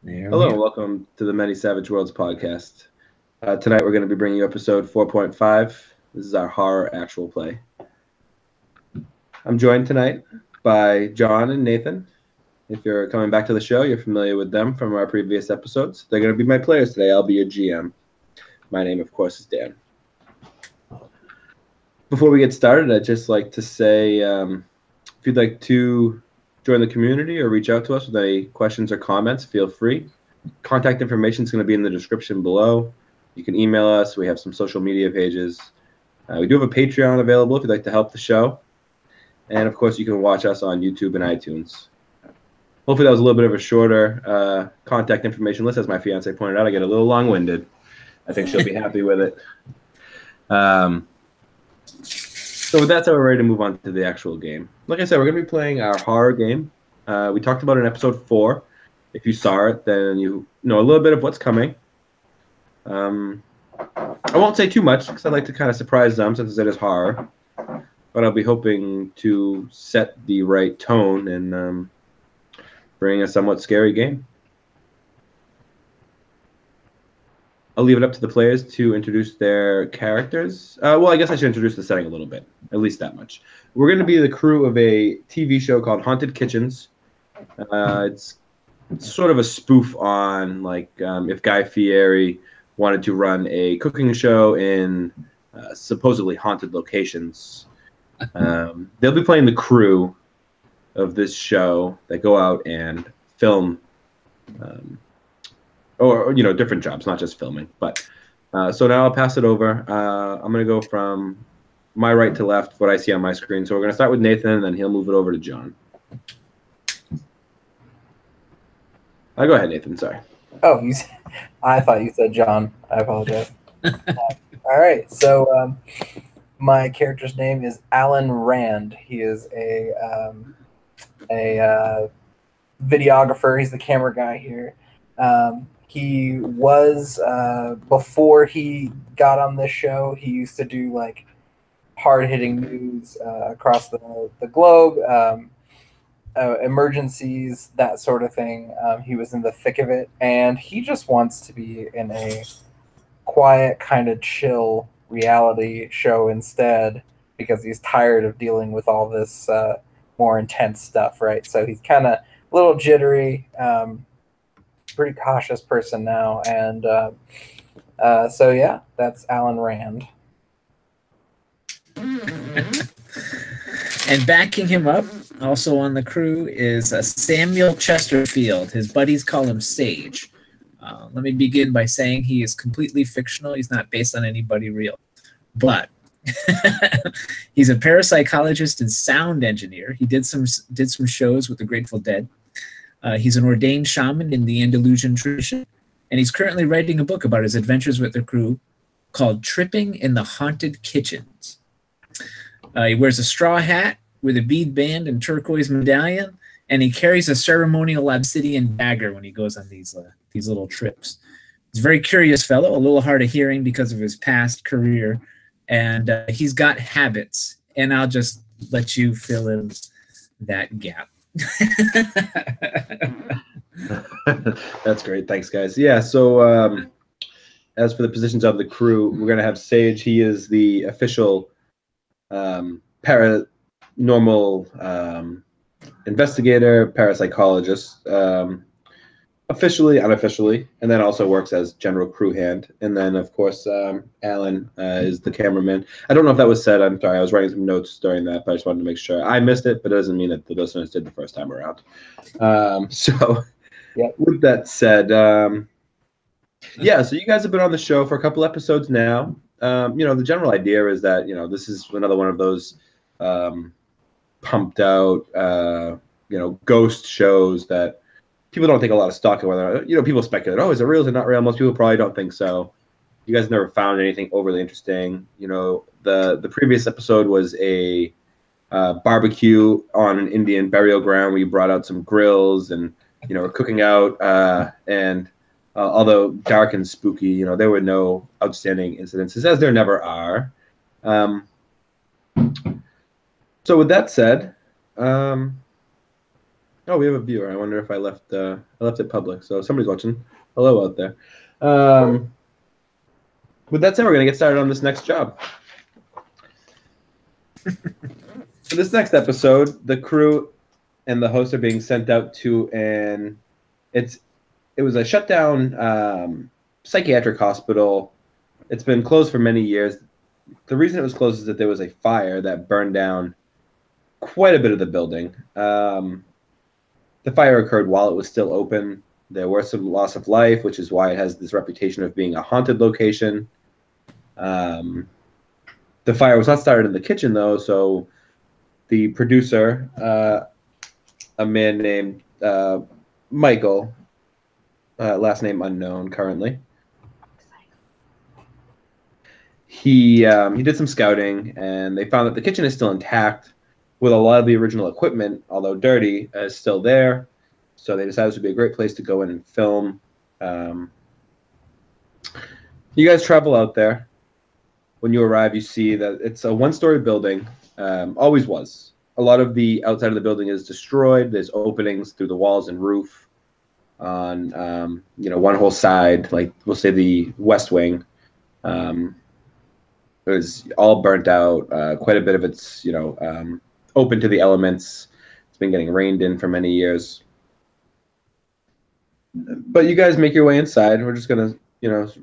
There we Hello, and go. welcome to the Many Savage Worlds podcast. Tonight we're going to be bringing you episode 4.5. This is our horror actual play. I'm joined tonight by John and Nathan. If you're coming back to the show, you're familiar with them from our previous episodes. They're going to be my players today. I'll be your GM. My name, of course, is Dan. Before we get started, I'd just like to say if you'd like to join the community or reach out to us with any questions or comments, feel free. Contact information is going to be in the description below. You can email us. We have some social media pages. We do have a Patreon available if you'd like to help the show. And, of course, you can watch us on YouTube and iTunes. Hopefully that was a little bit of a shorter contact information list. As my fiance pointed out, I get a little long-winded. I think she'll be happy with it. So with that said, we're ready to move on to the actual game. Like I said, we're going to be playing our horror game. We talked about it in episode 4. If you saw it, then you know a little bit of what's coming. I won't say too much because I'd like to kind of surprise them since it is horror. But I'll be hoping to set the right tone and bring a somewhat scary game. I'll leave it up to the players to introduce their characters. Well, I guess I should introduce the setting a little bit, at least that much. We're going to be the crew of a TV show called Haunted Kitchens. It's sort of a spoof on if Guy Fieri wanted to run a cooking show in supposedly haunted locations. They'll be playing the crew of this show that go out and film or different jobs, not just filming. But so now I'll pass it over. I'm going to go from my right to left, what I see on my screen. So we're going to start with Nathan, and then he'll move it over to John. Go ahead, Nathan. Sorry. Oh, I thought you said John. I apologize. All right. So my character's name is Alan Rand. He is a videographer. He's the camera guy here. He was, before he got on this show, he used to do like hard-hitting news across the globe, emergencies, that sort of thing. He was in the thick of it, and he just wants to be in a quiet, kind of chill reality show instead because he's tired of dealing with all this more intense stuff, right? So he's kind of a little jittery, pretty cautious person now, and so yeah, that's Alan Rand. And backing him up, also on the crew, is Samuel Chesterfield. His buddies call him Sage. Let me begin by saying he is completely fictional. He's not based on anybody real. But he's a parapsychologist and sound engineer. He did some shows with the Grateful Dead. He's an ordained shaman in the Andalusian tradition, and he's currently writing a book about his adventures with the crew called Tripping in the Haunted Kitchens. He wears a straw hat with a bead band and turquoise medallion, and he carries a ceremonial obsidian dagger when he goes on these little trips. He's a very curious fellow, a little hard of hearing because of his past career, and he's got habits, and I'll just let you fill in that gap. That's great. Thanks, guys. Yeah, so as for the positions of the crew, we're going to have Sage. He is the official paranormal investigator, parapsychologist, officially, unofficially, and then also works as general crew hand. And then, of course, Alan is the cameraman. I don't know if that was said. I'm sorry. I was writing some notes during that, but I just wanted to make sure. I missed it, but it doesn't mean that the listeners did the first time around. So Yep. with that said, yeah, so you guys have been on the show for a couple episodes now. The general idea is that, this is another one of those pumped out, ghost shows that people don't take a lot of stock in whether, people speculate, oh, is it real, is it not real? Most people probably don't think so. You guys never found anything overly interesting. The previous episode was a barbecue on an Indian burial ground where you brought out some grills and, were cooking out, and although dark and spooky, there were no outstanding incidences, as there never are. So with that said, Oh, we have a viewer. I wonder if I left it public. So somebody's watching. Hello out there. With that said, we're going to get started on this next job. For this next episode, the crew and the host are being sent out to it was a shutdown psychiatric hospital. It's been closed for many years. The reason it was closed is that there was a fire that burned down quite a bit of the building. The fire occurred while it was still open. There was some loss of life, which is why it has this reputation of being a haunted location. The fire was not started in the kitchen, though, so the producer, a man named Michael, last name unknown currently, he did some scouting, and they found that the kitchen is still intact with a lot of the original equipment, although dirty, is still there. So they decided this would be a great place to go in and film. You guys travel out there. When you arrive, you see that it's a one-story building. Always was. A lot of the outside of the building is destroyed. There's openings through the walls and roof on, one whole side, like we'll say the west wing. It was all burnt out. Quite a bit of it's, open to the elements. It's been getting rained in for many years. But you guys make your way inside. We're just going to, I'm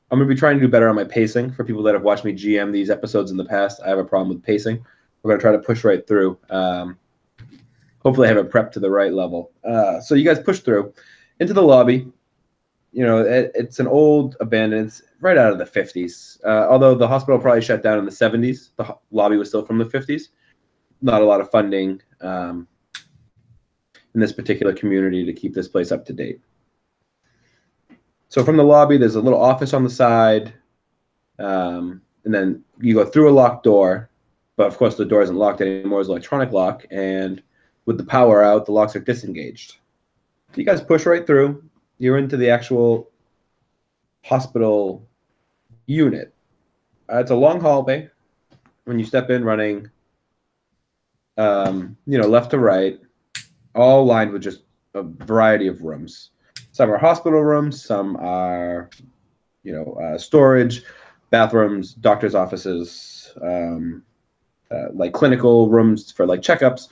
going to be trying to do better on my pacing. For people that have watched me GM these episodes in the past, I have a problem with pacing. We're going to try to push right through. Hopefully I have it prepped to the right level. So you guys push through into the lobby. It's an old abandoned, it's right out of the 50s. Although the hospital probably shut down in the 70s, the lobby was still from the 50s. Not a lot of funding in this particular community to keep this place up to date. So from the lobby, there's a little office on the side, and then you go through a locked door. But of course, the door isn't locked anymore; it's electronic lock, and with the power out, the locks are disengaged. You guys push right through. You're into the actual hospital unit. It's a long hallway. When you step in, running, left to right, all lined with just a variety of rooms. Some are hospital rooms, some are, storage, bathrooms, doctor's offices, like clinical rooms for like checkups,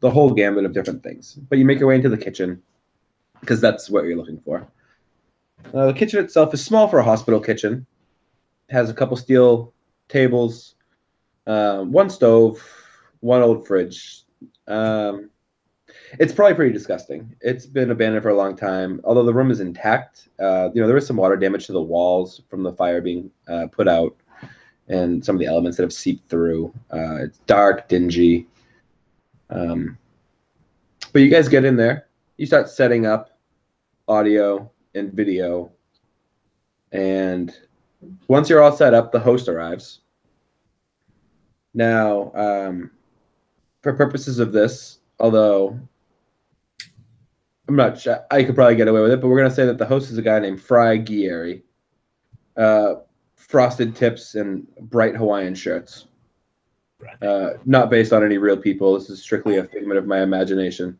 the whole gambit of different things. But you make your way into the kitchen because that's what you're looking for. The kitchen itself is small for a hospital kitchen. It has a couple steel tables, one stove, one old fridge. It's probably pretty disgusting. It's been abandoned for a long time. Although the room is intact, there is some water damage to the walls from the fire being put out and some of the elements that have seeped through. It's dark, dingy. But you guys get in there. You start setting up audio and video. And once you're all set up, the host arrives. Now, for purposes of this, although I'm not sure, I could probably get away with it, but we're going to say that the host is a guy named Guerri. Frosted tips and bright Hawaiian shirts. Not based on any real people. This is strictly a figment of my imagination.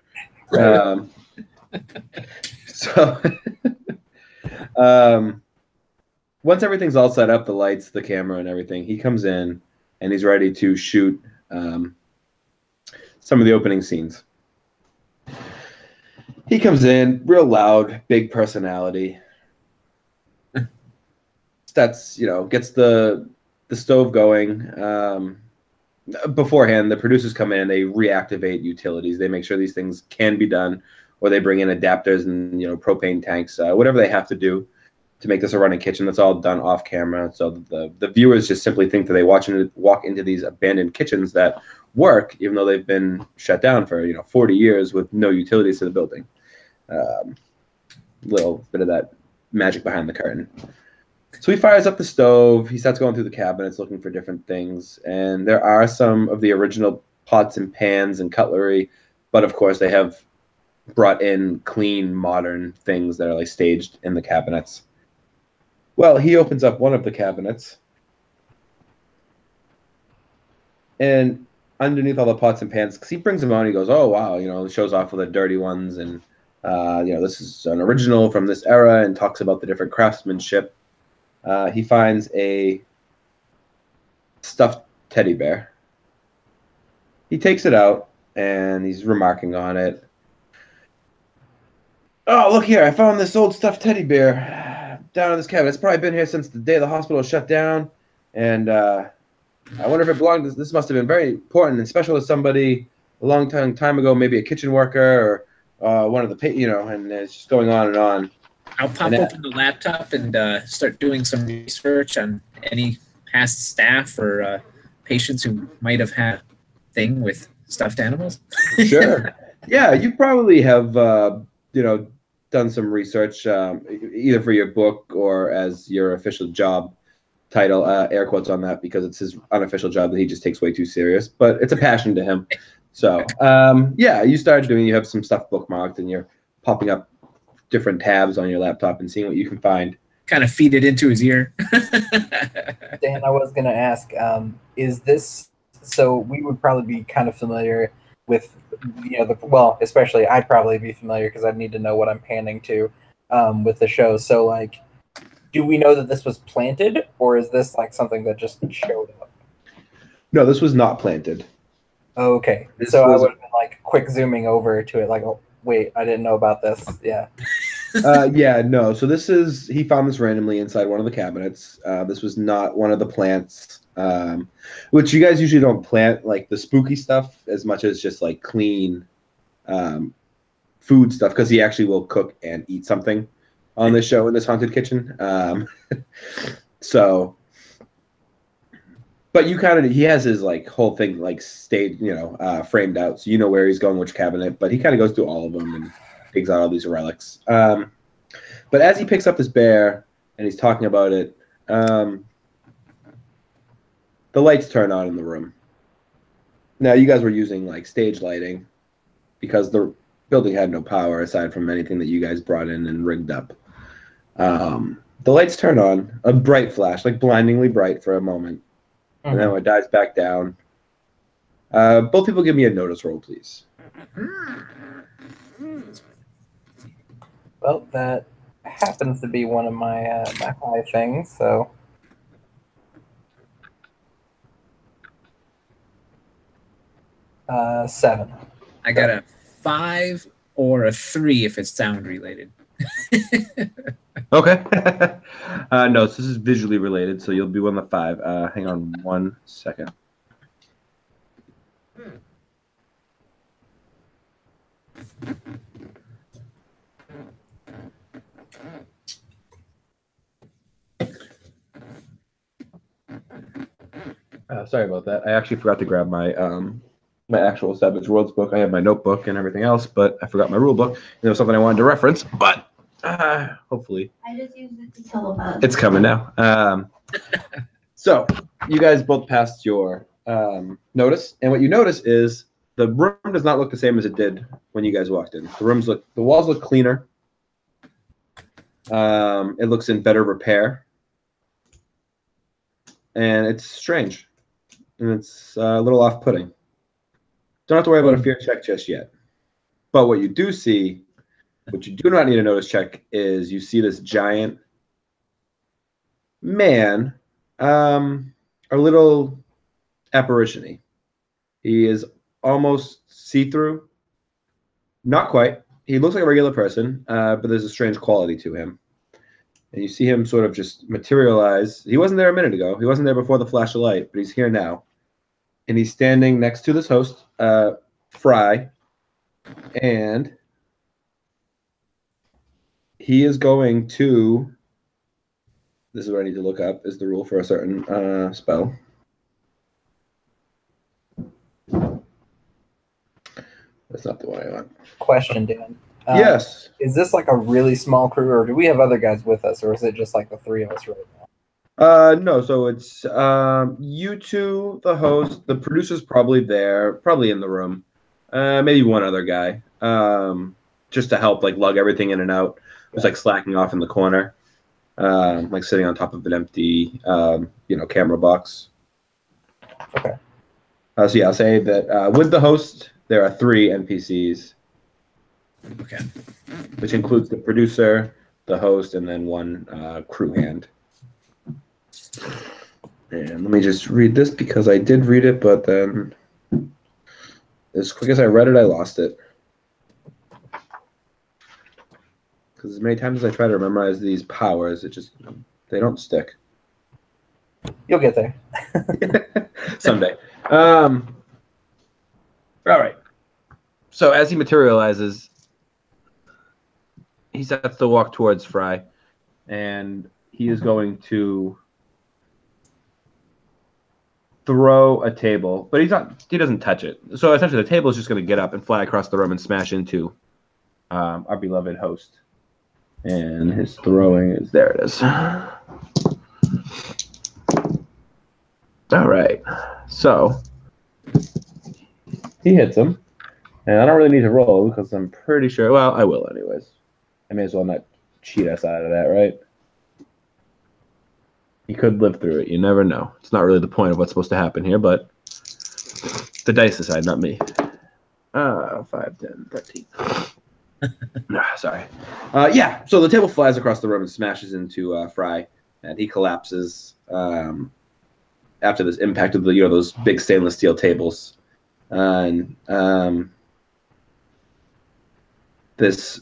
Once everything's all set up, the lights, the camera, and everything, he comes in and he's ready to shoot some of the opening scenes. He comes in real loud, big personality. That's, gets the stove going. Beforehand, the producers come in and they reactivate utilities. They make sure these things can be done, or they bring in adapters and propane tanks, whatever they have to do to make this a running kitchen. That's all done off camera, so the viewers just simply think that they walk into these abandoned kitchens that work, even though they've been shut down for 40 years with no utilities to the building. Little bit of that magic behind the curtain. So he fires up the stove. He starts going through the cabinets looking for different things. And there are some of the original pots and pans and cutlery. But, of course, they have brought in clean, modern things that are like staged in the cabinets. Well, he opens up one of the cabinets. And underneath all the pots and pans, because he brings them out and he goes, oh, wow, shows off with the dirty ones. And, this is an original from this era, and talks about the different craftsmanship. He finds a stuffed teddy bear. He takes it out and he's remarking on it. Oh, look here, I found this old stuffed teddy bear down in this cabinet. It's probably been here since the day the hospital was shut down. And I wonder if it belonged to, this must have been very important and special to somebody a long time ago, maybe a kitchen worker or one of the, and it's just going on and on. I'll pop open the laptop and start doing some research on any past staff or patients who might have had a thing with stuffed animals. Sure. Yeah, you probably have, done some research either for your book or as your official job title, air quotes on that, because it's his unofficial job that he just takes way too serious, but it's a passion to him. So, you started you have some stuff bookmarked and you're popping up different tabs on your laptop and seeing what you can find. Kind of feed it into his ear. Dan, I was going to ask, is this, so we would probably be kind of familiar with, especially I'd probably be familiar because I'd need to know what I'm panning to with the show. So, like, do we know that this was planted, or is this, like, something that just showed up? No, this was not planted. Okay. So I would have been, like, quick zooming over to it, like, oh, wait, I didn't know about this. Yeah. No. So he found this randomly inside one of the cabinets. This was not one of the plants, which you guys usually don't plant, like the spooky stuff as much as just like clean food stuff, because he actually will cook and eat something on this show in this haunted kitchen. But he has his like whole thing like stayed, framed out, so you know where he's going, which cabinet. But he kind of goes through all of them and digs out all these relics. But as he picks up this bear and he's talking about it, the lights turn on in the room. Now, you guys were using like stage lighting because the building had no power aside from anything that you guys brought in and rigged up. The lights turn on, a bright flash, like blindingly bright for a moment. And then it dies back down. Both people give me a notice roll, please. Well, that happens to be one of my my high things, so. Seven. I got a 5 or a 3 if it's sound related. Okay. No, so this is visually related, so you'll be one of the 5. Hang on 1 second. Sorry about that. I actually forgot to grab my my actual Savage Worlds book. I have my notebook and everything else, but I forgot my rule book. And it was something I wanted to reference, but hopefully I just used it to kill a bug. it's coming now. So you guys both passed your notice, and what you notice is the room does not look the same as it did when you guys walked in. The walls look cleaner. It looks in better repair, and it's strange, and it's a little off-putting. Don't have to worry about a fear check just yet. But what you do see, what you do not need a notice check, is you see this giant man, a little apparition-y. He is almost see-through. Not quite. He looks like a regular person, but there's a strange quality to him. And you see him sort of just materialize. He wasn't there a minute ago. He wasn't there before the flash of light, but he's here now. And he's standing next to this host, Fry, and he is going to, this is what I need to look up, is the rule for a certain spell. That's not the one I want. Question, Dan. Yes. Is this like a really small crew, or do we have other guys with us, or is it just like the 3 of us right now? No, so it's you two, the host, the producer's probably there, probably in the room. Maybe one other guy, just to help like lug everything in and out. It's like slacking off in the corner, like sitting on top of an empty, camera box. Okay. So yeah, I'll say that with the host, there are 3 NPCs. Okay. Which includes the producer, the host, and then 1 crew hand. And let me just read this because I did read it, but then as quick as I read it, I lost it. Because as many times as I try to memorize these powers, they don't stick. You'll get there. Someday. All right. So as he materializes, he sets to walk towards Fry, and he is going to throw a table, but he doesn't touch it. So essentially the table is just going to get up and fly across the room and smash into our beloved host. And his throwing is, there it is. All right. So he hits him, and I don't really need to roll because I'm pretty sure, well, I will anyways. I may as well not cheat us out of that, right? He could live through it. You never know. It's not really the point of what's supposed to happen here, but the dice decide, not me. 5, 10, 13. Sorry. Yeah, so the table flies across the room and smashes into Fry, and he collapses after this impact of those big stainless steel tables. And this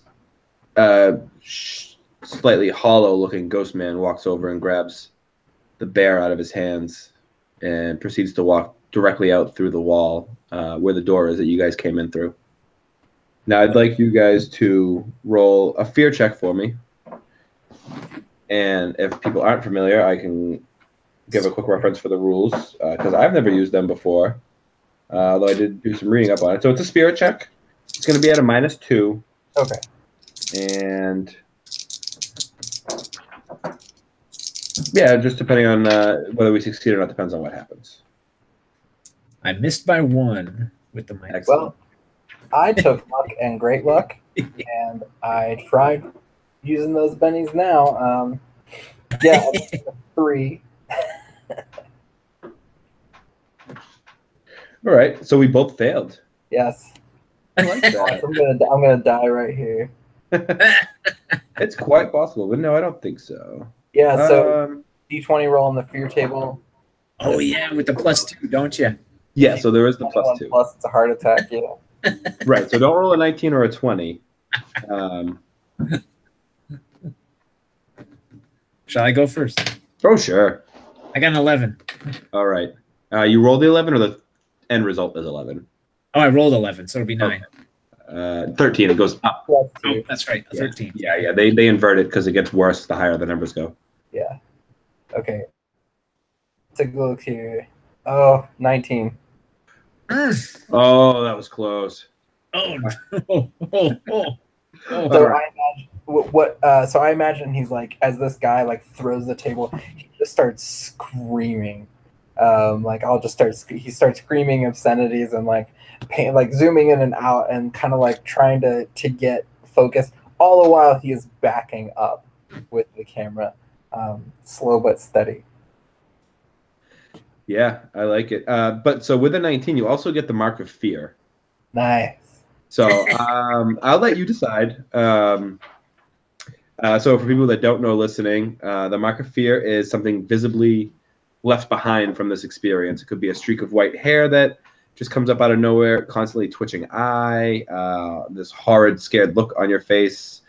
slightly hollow-looking ghost man walks over and grabs the bear out of his hands and proceeds to walk directly out through the wall where the door is that you guys came in through. Now, I'd like you guys to roll a fear check for me. And if people aren't familiar, I can give a quick reference for the rules because I've never used them before, although I did do some reading up on it. So it's a spirit check. It's going to be at a -2. Okay. And yeah, just depending on whether we succeed or not depends on what happens. I missed by 1 with the -. Well, I took luck and great luck, and I tried using those bennies now. Yeah, 3. All right, so we both failed. Yes. I like that. I'm gonna die right here. It's quite possible, but no, I don't think so. Yeah. So D20 roll on the fear table. Oh yeah, with the +2, don't you? Yeah, so there is the +2. Plus, it's a heart attack. Yeah. Right, so don't roll a 19 or a 20. Shall I go first? Oh, sure. I got an 11. All right. You rolled the 11 or the end result is 11? Oh, I rolled 11, so it'll be 9. 13, it goes up. Plus Oh, 2. that's right, 13. Yeah. They invert it because it gets worse the higher the numbers go. Yeah. Okay. Take a look here. Oh, 19. Oh, that was close. Oh, no. Oh. So I imagine so I imagine he's like, as this guy like throws the table, he just starts screaming. He starts screaming obscenities and like zooming in and out and kind of like trying to get focus. All the while he is backing up with the camera, slow but steady. Yeah, I like it. But so with a 19, you also get the mark of fear. Nice. So I'll let you decide. So for people that don't know listening, the mark of fear is something visibly left behind from this experience. It could be a streak of white hair that just comes up out of nowhere, constantly twitching eye, this horrid, scared look on your face.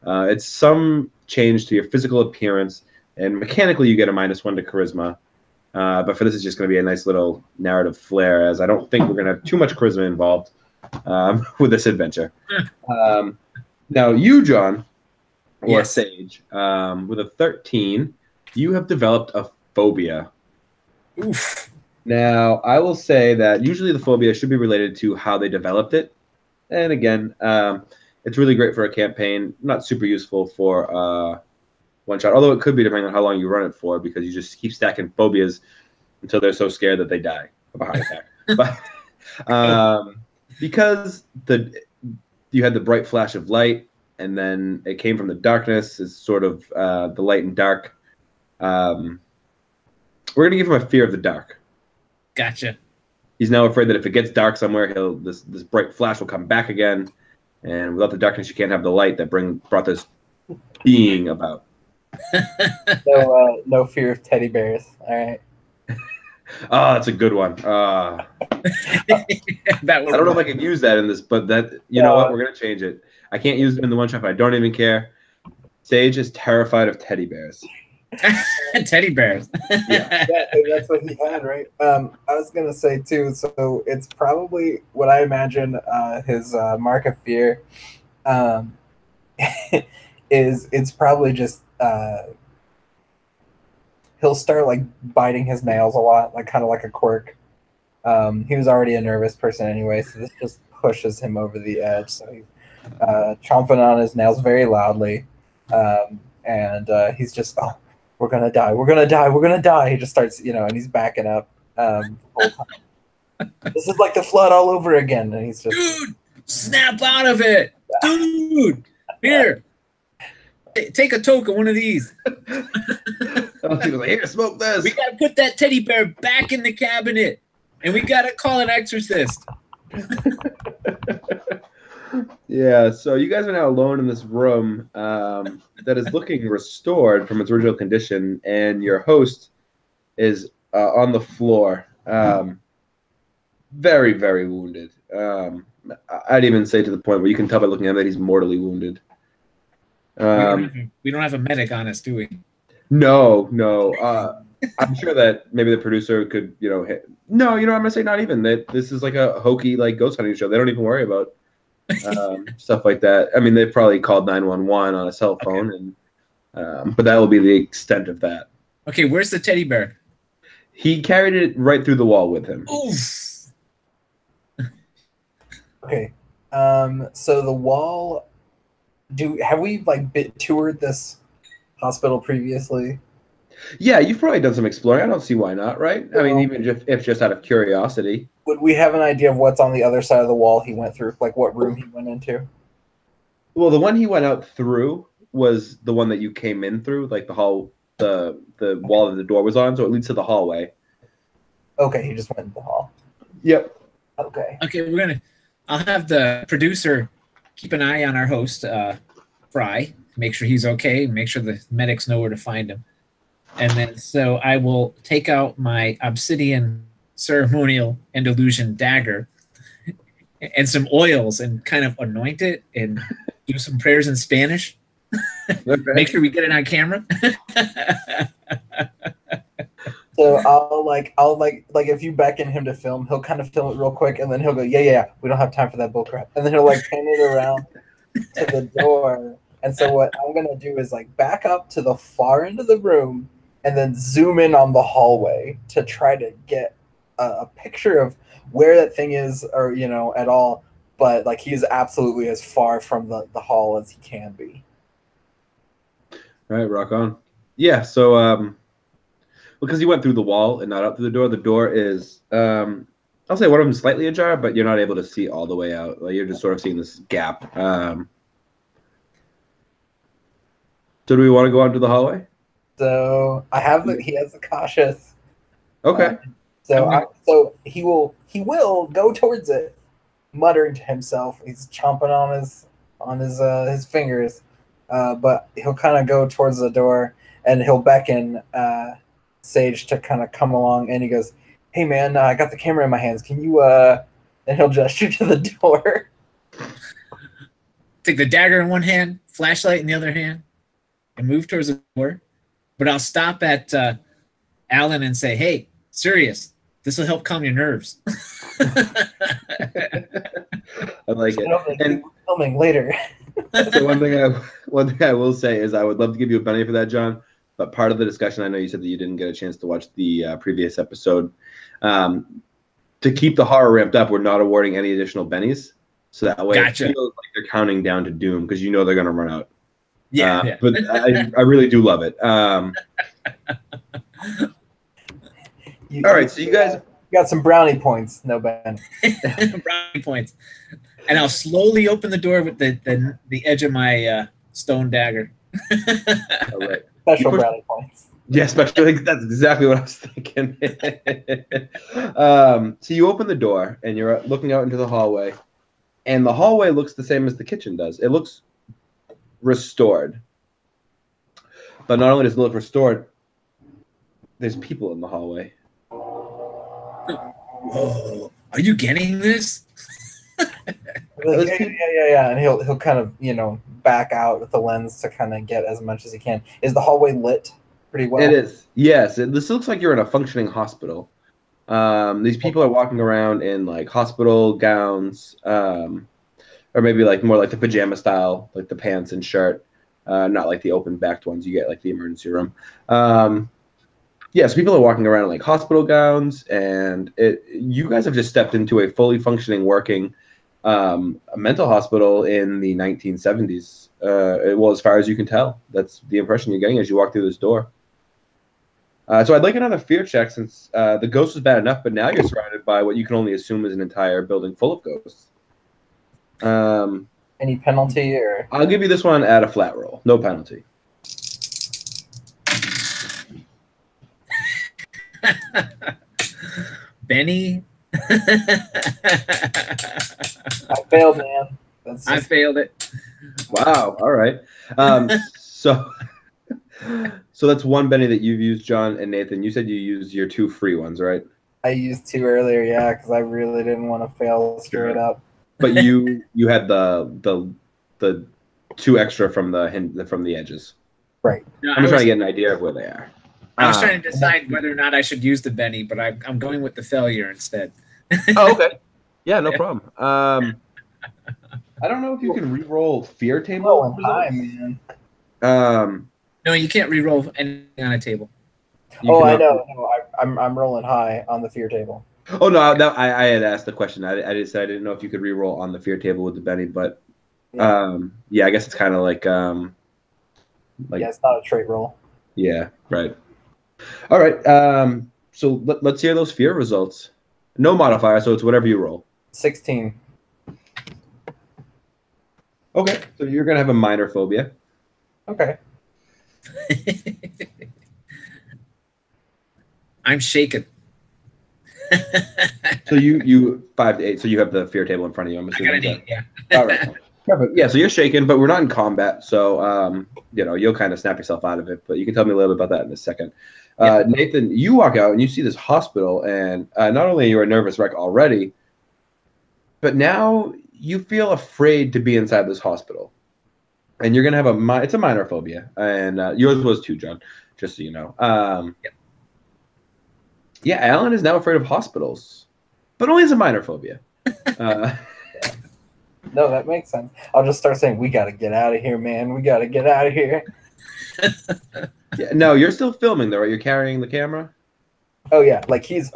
It's some change to your physical appearance, and mechanically you get a -1 to charisma. But for this, it's just going to be a nice little narrative flair, as I don't think we're going to have too much charisma involved with this adventure. Now, you, John, or Yes. Sage, with a 13, you have developed a phobia. Oof. Now, I will say that usually the phobia should be related to how they developed it. And again, it's really great for a campaign, not super useful for one shot, although it could be depending on how long you run it for, because you just keep stacking phobias until they're so scared that they die of a heart attack. But because you had the bright flash of light, and then it came from the darkness, is sort of the light and dark. We're gonna give him a fear of the dark. Gotcha. He's now afraid that if it gets dark somewhere, this bright flash will come back again, and without the darkness, you can't have the light that brought this being about. No fear of teddy bears. All right. Oh, that's a good one. I don't know if I can use that in this, but you know what? We're gonna change it. I can't use them in the one shot. I don't even care. Sage is terrified of teddy bears. Teddy bears. Yeah, that's what he had, right? I was gonna say too. So it's probably what I imagine his mark of fear is. It's probably just he'll start like biting his nails a lot, like kind of like a quirk. He was already a nervous person anyway, so this just pushes him over the edge. So he's chomping on his nails very loudly, and he's just, oh, we're gonna die, we're gonna die, we're gonna die. He just starts, and he's backing up the whole time. This is like the flood all over again, and he's just, dude, snap out of it, dude. Here, take a toke of one of these. He was like, here, smoke this. We gotta put that teddy bear back in the cabinet, and we gotta call an exorcist. Yeah, so you guys are now alone in this room that is looking restored from its original condition, and your host is on the floor, very, very wounded. I'd even say to the point where you can tell by looking at him that he's mortally wounded. We don't have a medic on us, do we? No. I'm sure that maybe the producer could, no, I'm gonna say not even that. This is like a hokey like ghost hunting show. They don't even worry about stuff like that. I mean, they've probably called 911 on a cell phone, and but that will be the extent of that. Okay, where's the teddy bear? He carried it right through the wall with him. Oof. Okay, so the wall. Have we toured this hospital previously? Yeah, you've probably done some exploring. I don't see why not, right? I mean, even if just out of curiosity. Would we have an idea of what's on the other side of the wall he went through? Like what room he went into? Well, the one he went out through was the one that you came in through, like the wall that the door was on, so it leads to the hallway. Okay, he just went into the hall. Yep. Okay. Okay, I'll have the producer keep an eye on our host, Fry, make sure he's okay, make sure the medics know where to find him. And then, so I will take out my obsidian ceremonial and illusion dagger and some oils and kind of anoint it and do some prayers in Spanish. Okay. Make sure we get it on camera. So I'll if you beckon him to film, he'll kind of film it real quick, and then he'll go, yeah, we don't have time for that bullcrap, and then he'll pan it around to the door. And so what I'm gonna do is back up to the far end of the room, and then zoom in on the hallway to try to get a picture of where that thing is, or at all. But he is absolutely as far from the hall as he can be. All right, rock on. Yeah, so because he went through the wall and not out through the door is, I'll say one of them slightly ajar, but you're not able to see all the way out. You're just sort of seeing this gap. So do we want to go onto the hallway? So he has a cautious. Okay. So he will go towards it, muttering to himself. He's chomping on his fingers, but he'll kind of go towards the door, and he'll beckon Sage to kind of come along, and he goes, "Hey man, I got the camera in my hands. Can you?" And he'll gesture to the door. Take the dagger in one hand, flashlight in the other hand, and move towards the door. But I'll stop at Alan and say, "Hey, serious. This will help calm your nerves." I like it. And filming later. So one thing I will say is I would love to give you a penny for that, John. But part of the discussion, I know you said that you didn't get a chance to watch the previous episode. To keep the horror ramped up, we're not awarding any additional bennies. So that way Gotcha. It feels like they're counting down to doom because they're going to run out. Yeah. But I really do love it. All right, so you guys got some brownie points, no Ben. Brownie points. And I'll slowly open the door with the edge of my stone dagger. All right. Special brownie points. Yeah, especially that's exactly what I was thinking. So you open the door and you're looking out into the hallway, and the hallway looks the same as the kitchen does. It looks restored, but not only does it look restored, there's people in the hallway. Whoa, are you getting this? Like, yeah, and he'll kind of back out with the lens to kind of get as much as he can. Is the hallway lit pretty well? It is, yes. This looks like you're in a functioning hospital. These people are walking around in like hospital gowns, or maybe like more like the pajama style, like the pants and shirt, not like the open backed ones you get like the emergency room. Yeah, so people are walking around in like hospital gowns, and you guys have just stepped into a fully functioning, working mental hospital in the 1970s. Well, as far as you can tell, that's the impression you're getting as you walk through this door. So I'd like another fear check, since the ghost was bad enough, but now you're surrounded by what you can only assume is an entire building full of ghosts. Any penalty or? I'll give you this one at a flat roll, no penalty. Benny. I failed, man. I failed it. Wow. All right. So that's one Benny that you've used, John and Nathan. You said you used your 2 free ones, right? I used 2 earlier, yeah, because I really didn't want to fail straight up. But you had the 2 extra from the edges. Right. No, I'm just trying to get an idea of where they are. I was trying to decide whether or not I should use the Benny, but I'm going with the failure instead. Oh, okay. Yeah, no problem. I don't know if you can re-roll fear table. Oh, man. No, you can't re-roll anything on a table. I know. No, I'm rolling high on the fear table. Oh no, I had asked the question. I didn't know if you could re-roll on the fear table with the Benny, but yeah, I guess it's kind of like yeah, it's not a trait roll. Yeah, right. All right. So let's hear those fear results. No modifier, so it's whatever you roll. 16. Okay, so you're gonna have a minor phobia. Okay. I'm shaken. So you 5 to 8. So you have the fear table in front of you. I'm assuming. I got an 8. Yeah. All right. Perfect. Yeah. So you're shaken, but we're not in combat, so you'll kind of snap yourself out of it. But you can tell me a little bit about that in a second. Nathan, you walk out and you see this hospital, and not only are you a nervous wreck already, but now you feel afraid to be inside this hospital, and you're gonna have it's a minor phobia, and yours was too, John. Just so you know. Yeah, Alan is now afraid of hospitals, but only as a minor phobia. No, that makes sense. I'll just start saying, "We got to get out of here, man. We got to get out of here." Yeah, no, you're still filming though, right? You're carrying the camera? Oh yeah, like he's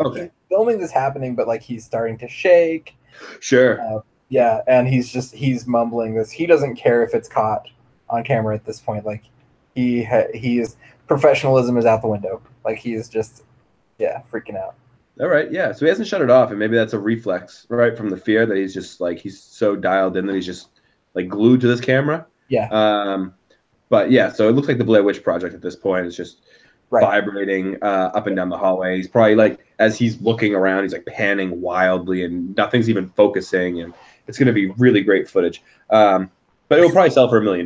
filming this happening, but like he's starting to shake. Sure. Yeah, and he's mumbling this. He doesn't care if it's caught on camera at this point. Like he is professionalism is out the window. Like he is just freaking out. All right, yeah. So he hasn't shut it off, and maybe that's a reflex, right, from the fear that he's just like he's so dialed in that he's just like glued to this camera. Yeah. But yeah, so it looks like the Blair Witch Project at this point is just vibrating up and down the hallway. He's probably like, as he's looking around, he's like panning wildly, and nothing's even focusing, and it's going to be really great footage. But it will probably sell for $1 million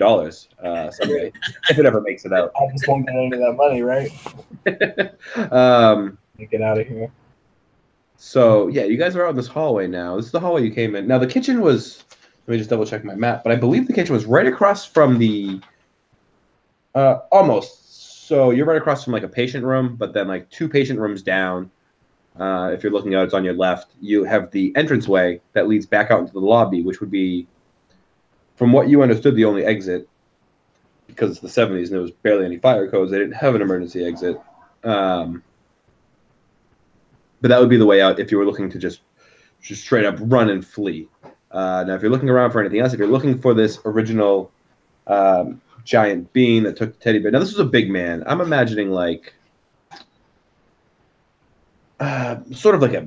someday if it ever makes it out. I just won't get any of that money, right? Get out of here. So yeah, you guys are out in this hallway now. This is the hallway you came in. Now the kitchen was. Let me just double check my map, but I believe the kitchen was right across from the. Almost. So you're right across from like a patient room, but then like 2 patient rooms down. If you're looking out, it's on your left. You have the entranceway that leads back out into the lobby, which would be, from what you understood, the only exit, because it's the 70s and there was barely any fire codes. They didn't have an emergency exit. But that would be the way out if you were looking to just straight up run and flee. Now, if you're looking around for anything else, if you're looking for this original giant being that took the teddy bear. Now, this was a big man. I'm imagining like sort of like a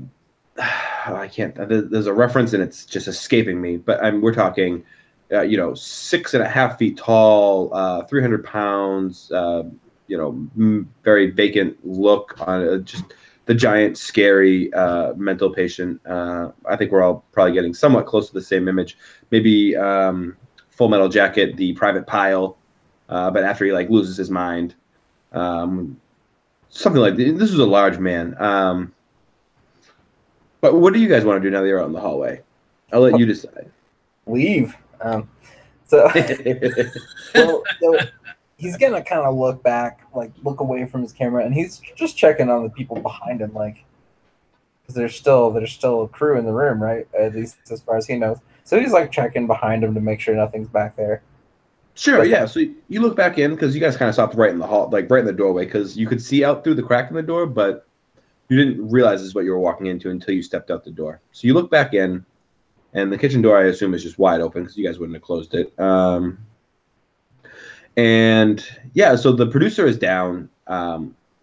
I can't. There's a reference and it's just escaping me. But we're talking 6.5 feet tall, 300 pounds, very vacant look on just the giant, scary mental patient. I think we're all probably getting somewhat close to the same image. Maybe Full Metal Jacket, the Private Pile, but after he like loses his mind, something like this. This was a large man. But what do you guys want to do now that you're out in the hallway? I'll let you decide. Leave. So he's gonna kind of look back, like look away from his camera, and he's just checking on the people behind him, like, because there's still a crew in the room, right? At least as far as he knows. So he's like checking behind him to make sure nothing's back there. Sure, yeah. So you look back in because you guys kind of stopped right in the hall, like right in the doorway, because you could see out through the crack in the door, but you didn't realize this is what you were walking into until you stepped out the door. So you look back in, and the kitchen door, I assume, is just wide open because you guys wouldn't have closed it. And yeah, so the producer is down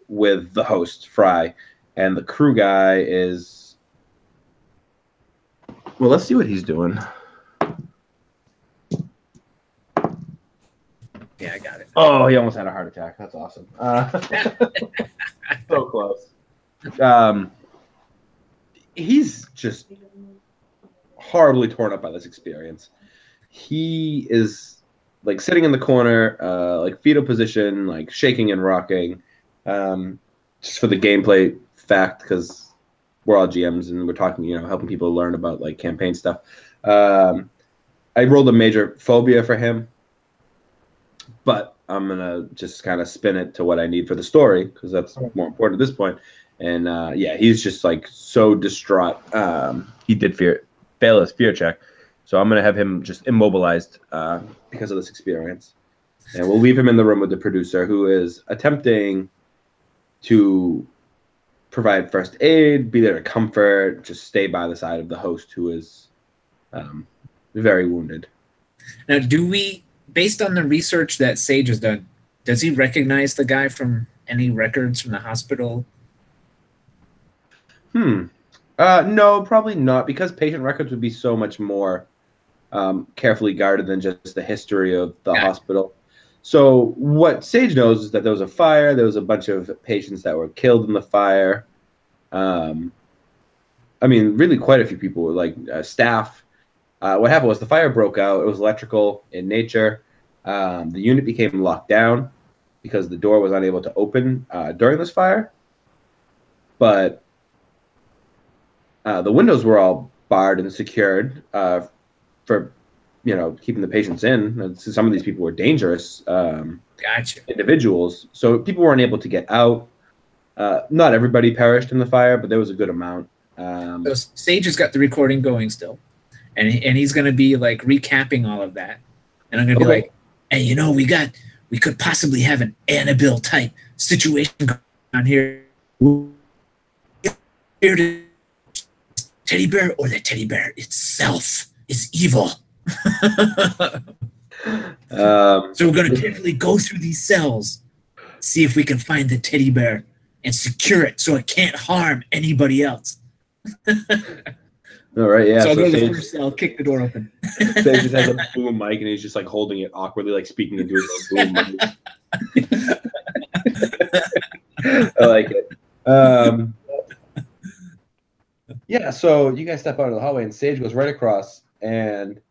with the host, Fry, and the crew guy is. Well, let's see what he's doing. Yeah, I got it. Oh, he almost had a heart attack. That's awesome. So close. He's just horribly torn up by this experience. He is like sitting in the corner, like fetal position, like shaking and rocking. Just for the gameplay fact, because we're all GMs and we're talking, helping people learn about like campaign stuff. I rolled a major phobia for him, but I'm gonna just kind of spin it to what I need for the story because that's more important at this point. And yeah, he's just like so distraught. He did fail his fear check, so I'm gonna have him just immobilized because of this experience, and we'll leave him in the room with the producer, who is attempting to provide first aid, be there to comfort, just stay by the side of the host, who is very wounded. Now, based on the research that Sage has done, does he recognize the guy from any records from the hospital? No, probably not, because patient records would be so much more carefully guarded than just the history of the hospital. So what Sage knows is that there was a fire, there was a bunch of patients that were killed in the fire. I mean, really quite a few people were like staff. What happened was the fire broke out. It was electrical in nature. The unit became locked down because the door was unable to open during this fire. But the windows were all barred and secured for, keeping the patients in. Some of these people were dangerous individuals, so people weren't able to get out. Not everybody perished in the fire, but there was a good amount. So Sage has got the recording going still, and he's going to be like recapping all of that, and I'm going to be like, "Hey, we could possibly have an Annabelle type situation going on here. Teddy bear, or the teddy bear itself is evil." So we're going to carefully go through these cells, see if we can find the teddy bear and secure it so it can't harm anybody else. All right, yeah. So I'll go to the first cell, kick the door open. Sage just has a boom mic and he's just like holding it awkwardly, like speaking into his own boom mic. I like it. Yeah, so you guys step out of the hallway and Sage goes right across, and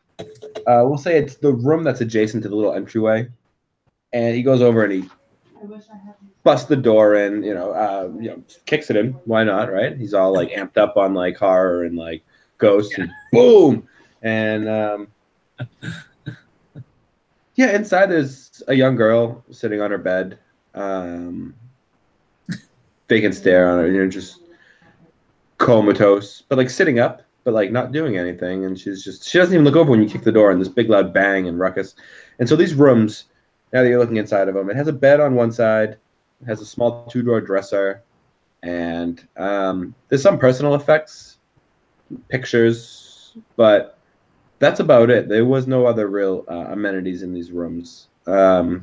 we'll say it's the room that's adjacent to the little entryway, and he goes over and he busts the door in, kicks it in. Why not, right? He's all like amped up on like horror and like ghosts, and boom, and yeah, inside there's a young girl sitting on her bed, vacant stare on her, just comatose, but like sitting up, but like not doing anything. And she doesn't even look over when you kick the door, and this big loud bang and ruckus. And so these rooms, now that you're looking inside of them, it has a bed on one side, it has a small 2-drawer dresser, and there's some personal effects, pictures, but that's about it. There was no other real amenities in these rooms. The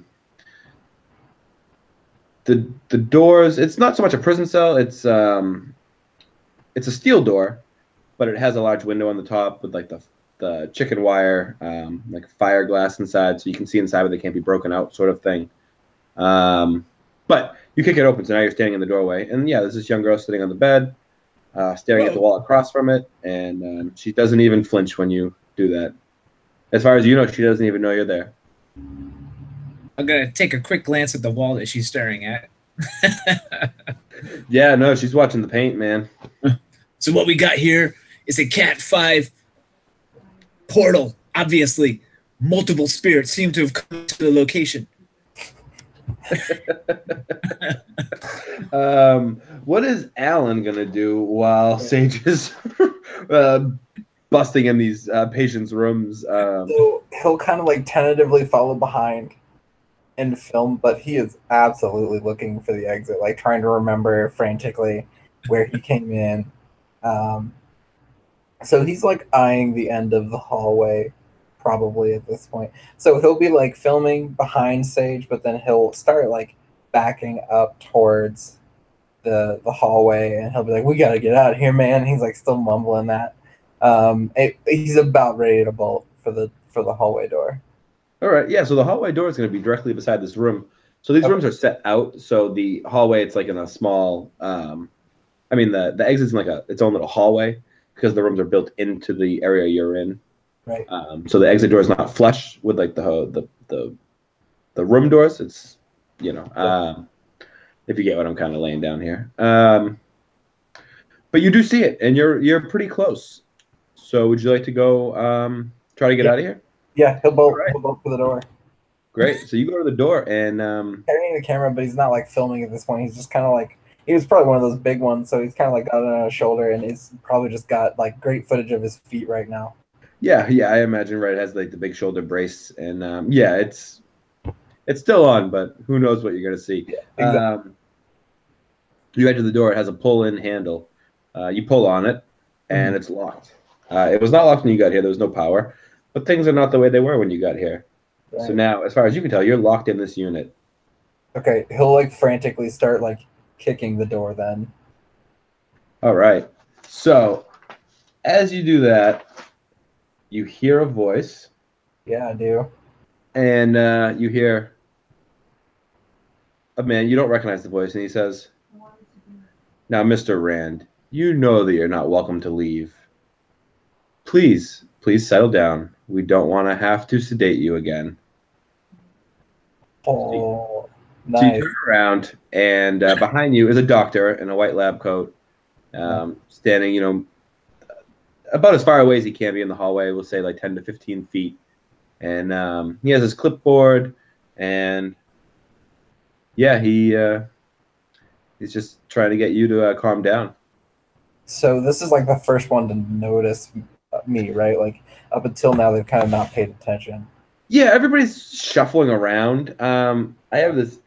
doors, it's not so much a prison cell, it's a steel door, but it has a large window on the top with like the chicken wire, like fire glass inside, so you can see inside, but they can't be broken out, sort of thing. But you kick it open, so now you're standing in the doorway. And yeah, there's this young girl sitting on the bed, staring at the wall across from it, and she doesn't even flinch when you do that. As far as you know, she doesn't even know you're there. I'm going to take a quick glance at the wall that she's staring at. Yeah, no, she's watching the paint, man. So what we got here is a Cat 5 portal. Obviously, multiple spirits seem to have come to the location. What is Alan gonna do while Sage is busting in these patients' rooms? So he'll kind of like tentatively follow behind and film, but he is absolutely looking for the exit, like trying to remember frantically where he came in. So he's like eyeing the end of the hallway probably at this point. So he'll be like filming behind Sage, but then he'll start like backing up towards the hallway, and he'll be like, "We gotta get out of here, man." And he's like still mumbling that. He's about ready to bolt for the hallway door. All right, yeah. So the hallway door is going to be directly beside this room. So these rooms are set out. So the hallway, it's like in a small. I mean, the exit's in like its own little hallway because the rooms are built into the area you're in. Right. So the exit door is not flush with like the room doors. It's if you get what I'm kind of laying down here. But you do see it, and you're pretty close. So would you like to go try to get out of here? Yeah, he'll bolt for the door. Great. So you go to the door and carrying the camera, but he's not like filming at this point. He's just kind of like, he was probably one of those big ones, so he's kind of like got it on his shoulder, and he's probably just got like great footage of his feet right now. Yeah, I imagine it has like the big shoulder brace, and it's still on, but who knows what you're gonna see. Yeah, exactly. You enter the door. It has a pull-in handle. You pull on it, and it's locked. It was not locked when you got here. There was no power, but things are not the way they were when you got here. Right. So now, as far as you can tell, you're locked in this unit. Okay, he'll like frantically start like kicking the door then. All right. So as you do that, you hear a voice. Yeah, I do. And you hear a man. You don't recognize the voice, and he says, "Now, Mr. Rand, you know that you're not welcome to leave. Please settle down. We don't want to have to sedate you again." Oh, nice. So you turn around, and behind you is a doctor in a white lab coat, standing, about as far away as he can be in the hallway. We'll say like 10 to 15 feet. And he has his clipboard, and he's just trying to get you to calm down. So this is like the first one to notice me, right? Like up until now, they've kind of not paid attention. Yeah, everybody's shuffling around. I have this.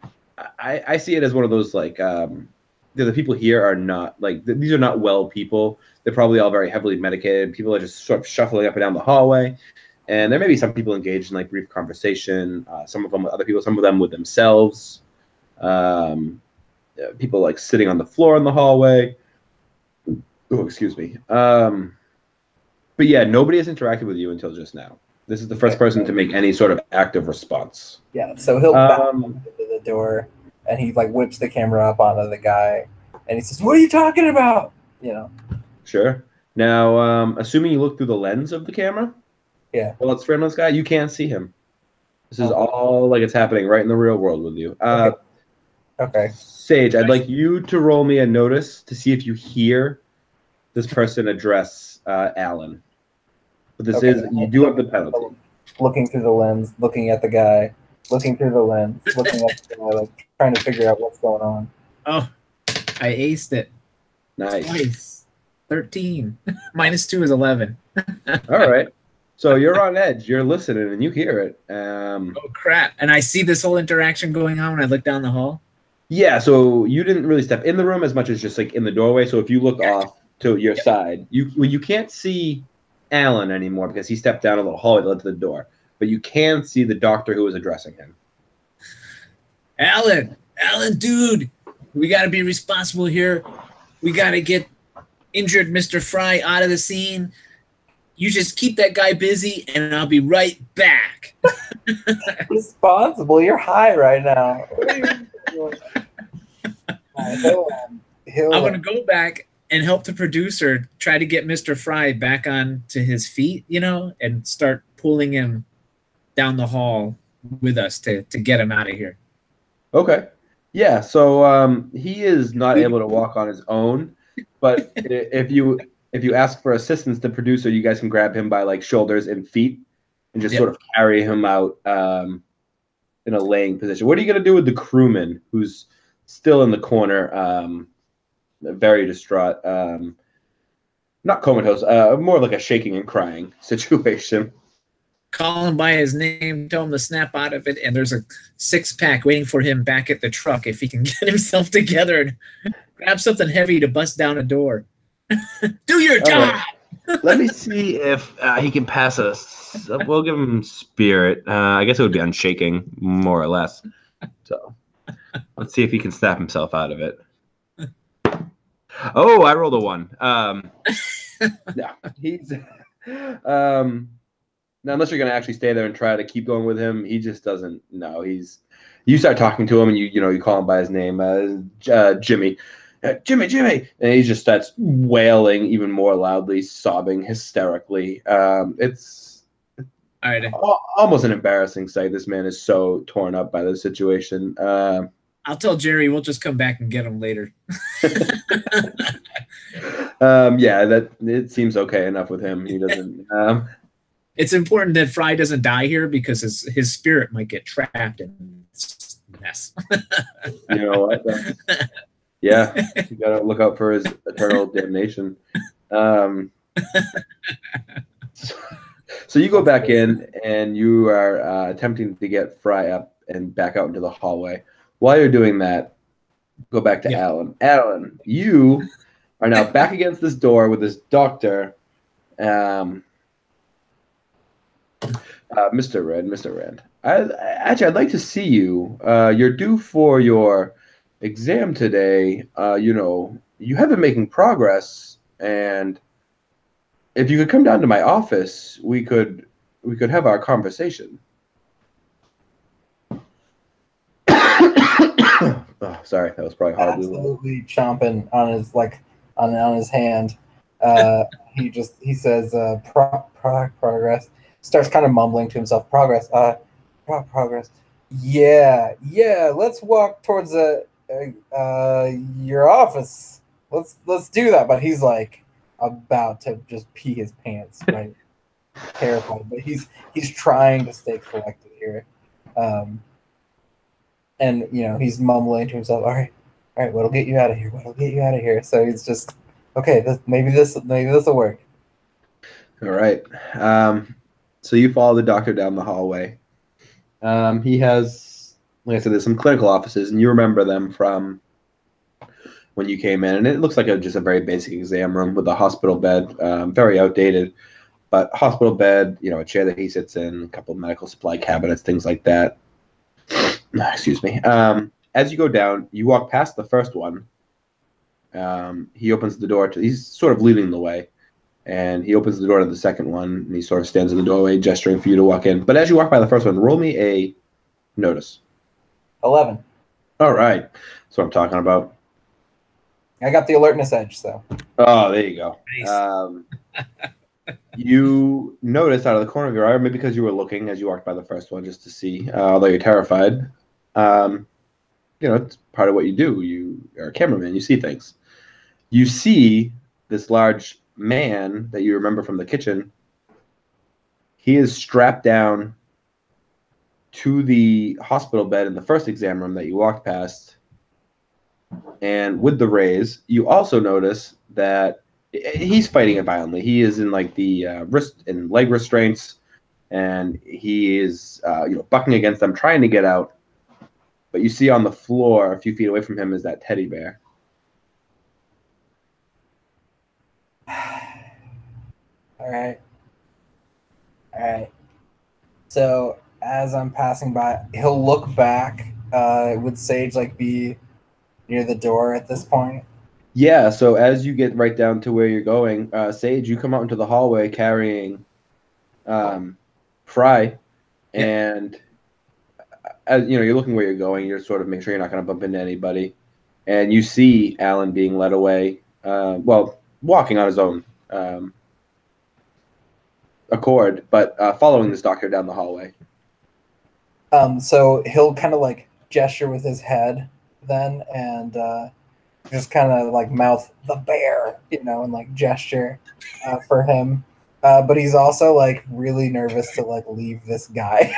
I see it as one of those like the people here are not like these are not well people. They're probably all very heavily medicated. People are just sort of shuffling up and down the hallway, and there may be some people engaged in like brief conversation. Some of them with other people, some of them with themselves. People like sitting on the floor in the hallway. Oh, excuse me. But yeah, nobody has interacted with you until just now. This is the first person to make any sort of active response. Yeah, so he'll back into the door, and he like whips the camera up onto the guy, and he says, "What are you talking about?" Sure. Now, assuming you look through the lens of the camera, well, it's framed on this guy. You can't see him. This is all like it's happening right in the real world with you. Okay. Sage, I'd like you to roll me a notice to see if you hear this person address Alan. But this is, you do have the penalty. Looking through the lens, looking at the guy, looking through the lens, looking at the guy, like trying to figure out what's going on. Oh, I aced it. Nice. 13. -2 is 11. All right. So you're on edge. You're listening, and you hear it. Oh, crap. And I see this whole interaction going on when I look down the hall? Yeah, so you didn't really step in the room as much as just like in the doorway. So if you look off to your side, you can't see Alan anymore because he stepped down a little hallway that led to the door. But you can see the doctor who was addressing him. Alan, dude, we got to be responsible here. We got to get injured Mr. Fry out of the scene. You just keep that guy busy, and I'll be right back. Responsible? You're high right now. He'll I'm gonna go back and help the producer try to get Mr. Fry back on to his feet, and start pulling him down the hall with us to get him out of here. Okay. Yeah, so he is not able to walk on his own, but if you ask for assistance, the producer, you guys can grab him by like shoulders and feet and just sort of carry him out in a laying position. What are you gonna do with the crewman who's still in the corner, very distraught, not comatose, more like a shaking and crying situation? Call him by his name, tell him to snap out of it, and there's a 6-pack waiting for him back at the truck if he can get himself together and grab something heavy to bust down a door. Do your job! Right. Let me see if he can pass us. We'll give him spirit. I guess it would be unshaking, more or less. So let's see if he can snap himself out of it. Oh, I rolled a 1. No, he's... Now, unless you're going to actually stay there and try to keep going with him, he just doesn't know. You start talking to him and you call him by his name, Jimmy. Jimmy, and he just starts wailing even more loudly, sobbing hysterically. It's almost an embarrassing sight. This man is so torn up by the situation. I'll tell Jerry we'll just come back and get him later. Yeah, it seems okay enough with him. He doesn't. It's important that Fry doesn't die here because his spirit might get trapped in this mess. You know what? Yeah, you gotta look out for his eternal damnation. So you go back in and you are attempting to get Fry up and back out into the hallway. While you're doing that, go back to Alan. Alan, you are now back against this door with this doctor. Mr. Rand. I'd like to see you. You're due for your exam today. You have been making progress, and if you could come down to my office, we could have our conversation. Oh, sorry, that was probably hard. Absolutely chomping on his hand. He says progress. Starts kind of mumbling to himself. Progress. Yeah. Let's walk towards your office. Let's do that. But he's like about to just pee his pants, right? Terrified. But he's trying to stay collected here. And he's mumbling to himself. All right. What'll get you out of here? So he's just okay. Maybe this will work. All right. So you follow the doctor down the hallway. He has, like I said, there's some clinical offices, and you remember them from when you came in. And it looks like just a very basic exam room with a hospital bed, very outdated, but hospital bed, a chair that he sits in, a couple of medical supply cabinets, things like that. Excuse me. As you go down, you walk past the first one. He opens the door. He's sort of leading the way. And he opens the door to the second one, and he sort of stands in the doorway, gesturing for you to walk in. But as you walk by the first one, roll me a notice. 11. All right. That's what I'm talking about. I got the alertness edge, so. Oh, there you go. Nice. You notice out of the corner of your eye, maybe because you were looking as you walked by the first one just to see, although you're terrified, it's part of what you do. You are a cameraman. You see things. You see this large man that you remember from the kitchen. He is strapped down to the hospital bed in the first exam room that you walked past, and with the raise, you also notice that he's fighting it violently. He is in like the wrist and leg restraints, and he is bucking against them, trying to get out. But you see on the floor a few feet away from him is that teddy bear. All right. So as I'm passing by, he'll look back. Would Sage be near the door at this point? Yeah. So as you get right down to where you're going, Sage, you come out into the hallway carrying Fry, and as you're looking where you're going. You're sort of making sure you're not going to bump into anybody. and you see Alan being led away. Walking on his own accord, but following this doctor down the hallway. So he'll kind of like gesture with his head then, and just kind of like mouth the bear, and like gesture for him. But he's also like really nervous to like leave this guy.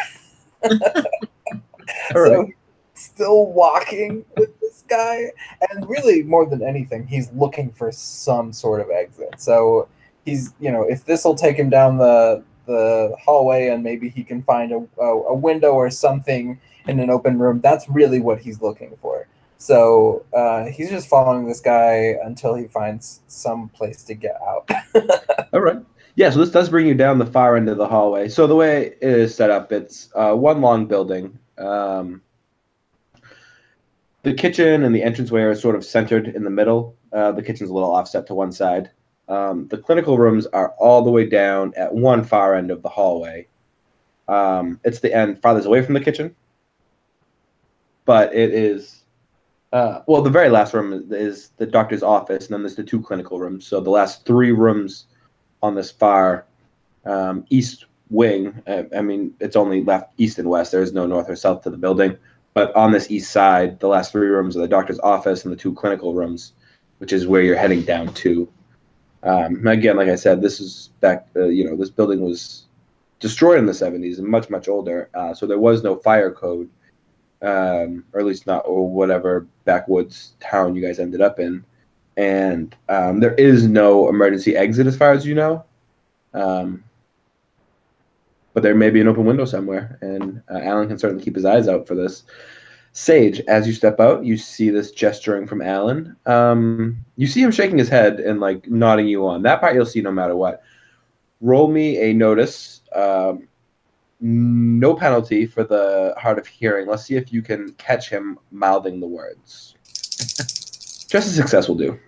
So still walking with this guy, and really more than anything, he's looking for some sort of exit. So he's, if this will take him down the hallway and maybe he can find a window or something in an open room, that's really what he's looking for. So he's just following this guy until he finds some place to get out. All right. Yeah, so this does bring you down the far end of the hallway. So the way it is set up, it's one long building. The kitchen and the entranceway are sort of centered in the middle. The kitchen's a little offset to one side. The clinical rooms are all the way down at one far end of the hallway. It's the end farthest away from the kitchen. But it is, the very last room is the doctor's office, and then there's the 2 clinical rooms. So the last 3 rooms on this far east wing, it's only left east and west. There is no north or south to the building. But on this east side, the last 3 rooms are the doctor's office and the 2 clinical rooms, which is where you're heading down to. Again, like I said, this is back, this building was destroyed in the 70s and much, much older. So there was no fire code, or at least not, or whatever backwoods town you guys ended up in. And there is no emergency exit as far as you know. But there may be an open window somewhere, and Alan can certainly keep his eyes out for this. Sage, as you step out, you see this gesturing from Alan. You see him shaking his head and like nodding you on. That part you'll see no matter what. Roll me a notice. No penalty for the hard of hearing. Let's see if you can catch him mouthing the words. Just a success will do.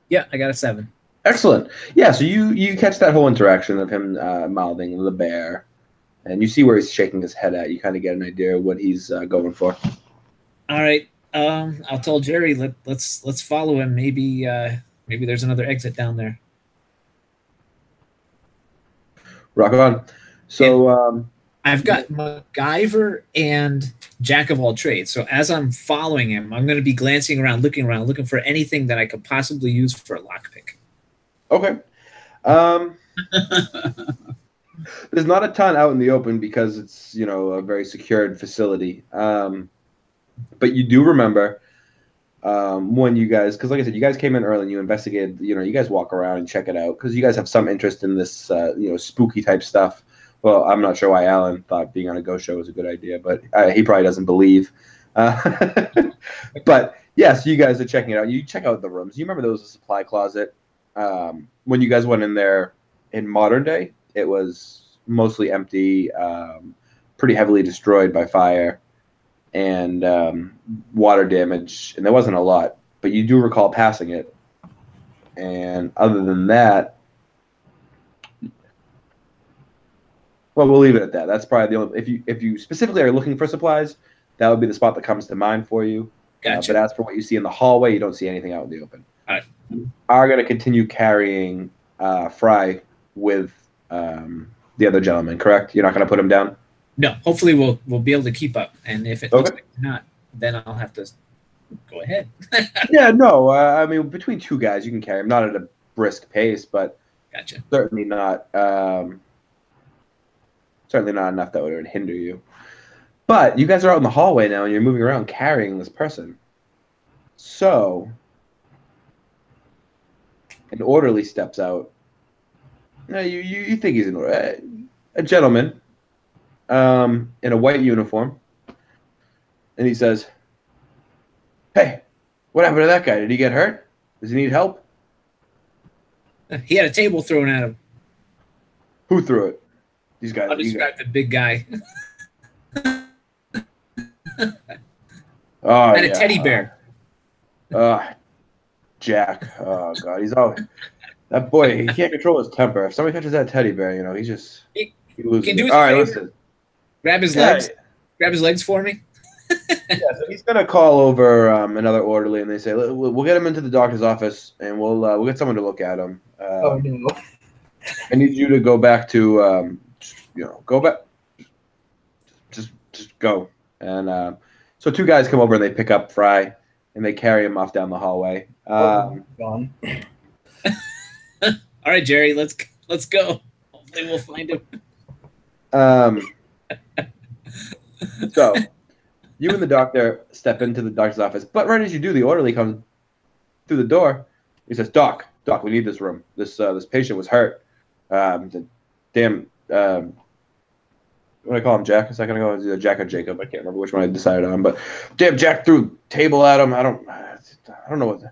Yeah, I got a 7. Excellent. Yeah, so you catch that whole interaction of him mouthing the bear, and you see where he's shaking his head at. You kind of get an idea of what he's going for. All right. I'll tell Jerry. Let's follow him. Maybe there's another exit down there. Rock on. So I've got MacGyver and Jack of all trades. So as I'm following him, I'm going to be glancing around, looking for anything that I could possibly use for a lockpick. Okay. There's not a ton out in the open because it's, a very secured facility. But you do remember when you guys, because like I said, you guys came in early and you investigated, you guys walk around and check it out because you guys have some interest in this, spooky type stuff. Well, I'm not sure why Alan thought being on a ghost show was a good idea, but he probably doesn't believe. But yeah, so you guys are checking it out. You check out the rooms. You remember there was a supply closet. When you guys went in there in modern day, it was mostly empty, pretty heavily destroyed by fire and water damage, and there wasn't a lot, but you do recall passing it. And other than that, well, we'll leave it at that. That's probably the only. If you specifically are looking for supplies, that would be the spot that comes to mind for you. Gotcha. But as for what you see in the hallway, you don't see anything out in the open. All right. Are going to continue carrying Fry with the other gentleman, correct? You're not going to put him down? No. Hopefully we'll be able to keep up. And if it looks like not, then I'll have to go ahead. Yeah, no. Between 2 guys, you can carry him. Not at a brisk pace, but gotcha. Certainly not enough that would hinder you. But you guys are out in the hallway now, and you're moving around carrying this person. So an orderly steps out. Now, you think he's a gentleman in a white uniform. And he says, "Hey, what happened to that guy? Did he get hurt? Does he need help?" He had a table thrown at him. Who threw it? These guys. I'll describe the big guy. Oh, and a teddy bear. Jack. Oh God, he's always that boy. He can't control his temper. If somebody touches that teddy bear, he loses. Can do All right, listen. Grab his legs. Grab his legs for me. So he's gonna call over another orderly, and they say we'll get him into the doctor's office, and we'll get someone to look at him. Oh no! I need you to go back to go back, just go. And so two guys come over and they pick up Fry, and they carry him off down the hallway. Gone. All right, Jerry, let's go. Hopefully we'll find him. So you and the doctor step into the doctor's office, but right as you do, the orderly comes through the door. He says, Doc, we need this room. This patient was hurt. Damn, what I call him, Jack a second ago, it was either Jack or Jacob. I can't remember which one I decided on, but damn, Jack threw a table at him. I don't know what.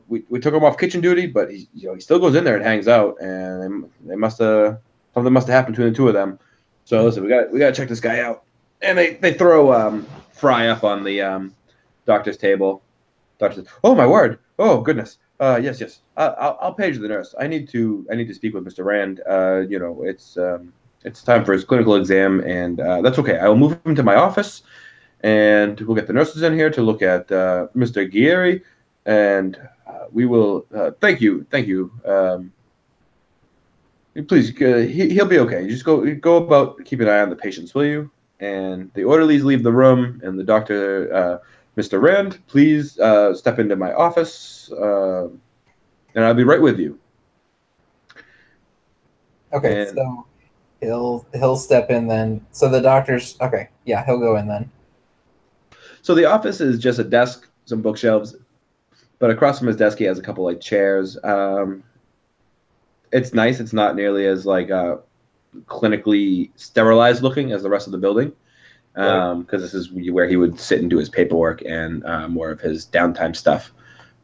We took him off kitchen duty, but he still goes in there and hangs out, and something must have happened between the two of them. So listen, we got to check this guy out, and they throw Fry up on the doctor's table. Doctor says, "Oh my word! Oh goodness! Yes. I'll page the nurse. I need to speak with Mr. Rand. It's time for his clinical exam, and that's okay. I will move him to my office, and we'll get the nurses in here to look at Mr. Guerri, and we will. Thank you. Please, he'll be okay. You just go about keep an eye on the patients, will you?" And the orderlies leave the room, and the doctor, Mr. Rand, please step into my office, and I'll be right with you. Okay, And so he'll step in then. So the doctor's okay. Yeah, he'll go in then. so the office is just a desk, some bookshelves, but across from his desk he has a couple like chairs. It's nice. It's not nearly as like clinically sterilized looking as the rest of the building, because this is where he would sit and do his paperwork and more of his downtime stuff.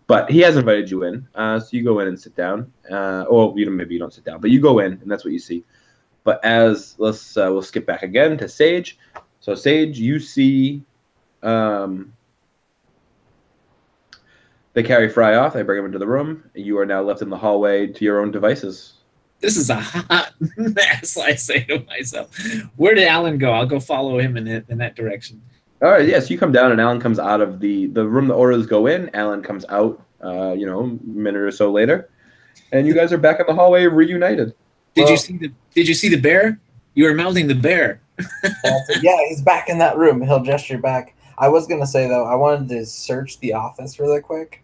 But he has invited you in, so you go in and sit down. Or maybe you don't sit down, but you go in, and that's what you see. But we'll skip back again to Sage. So Sage, you see, they carry Fry off. They bring him into the room. You are now left in the hallway to your own devices. This is a hot mess, I say to myself. Where did Alan go? I'll go follow him in that direction. All right, yes, you come down, and Alan comes out of the room the orderlies go in. Alan comes out, a minute or so later, and you guys are back in the hallway reunited. Did you see the bear? You were mouthing the bear. Yeah, he's back in that room. He'll gesture back. I was gonna say though, I wanted to search the office really quick.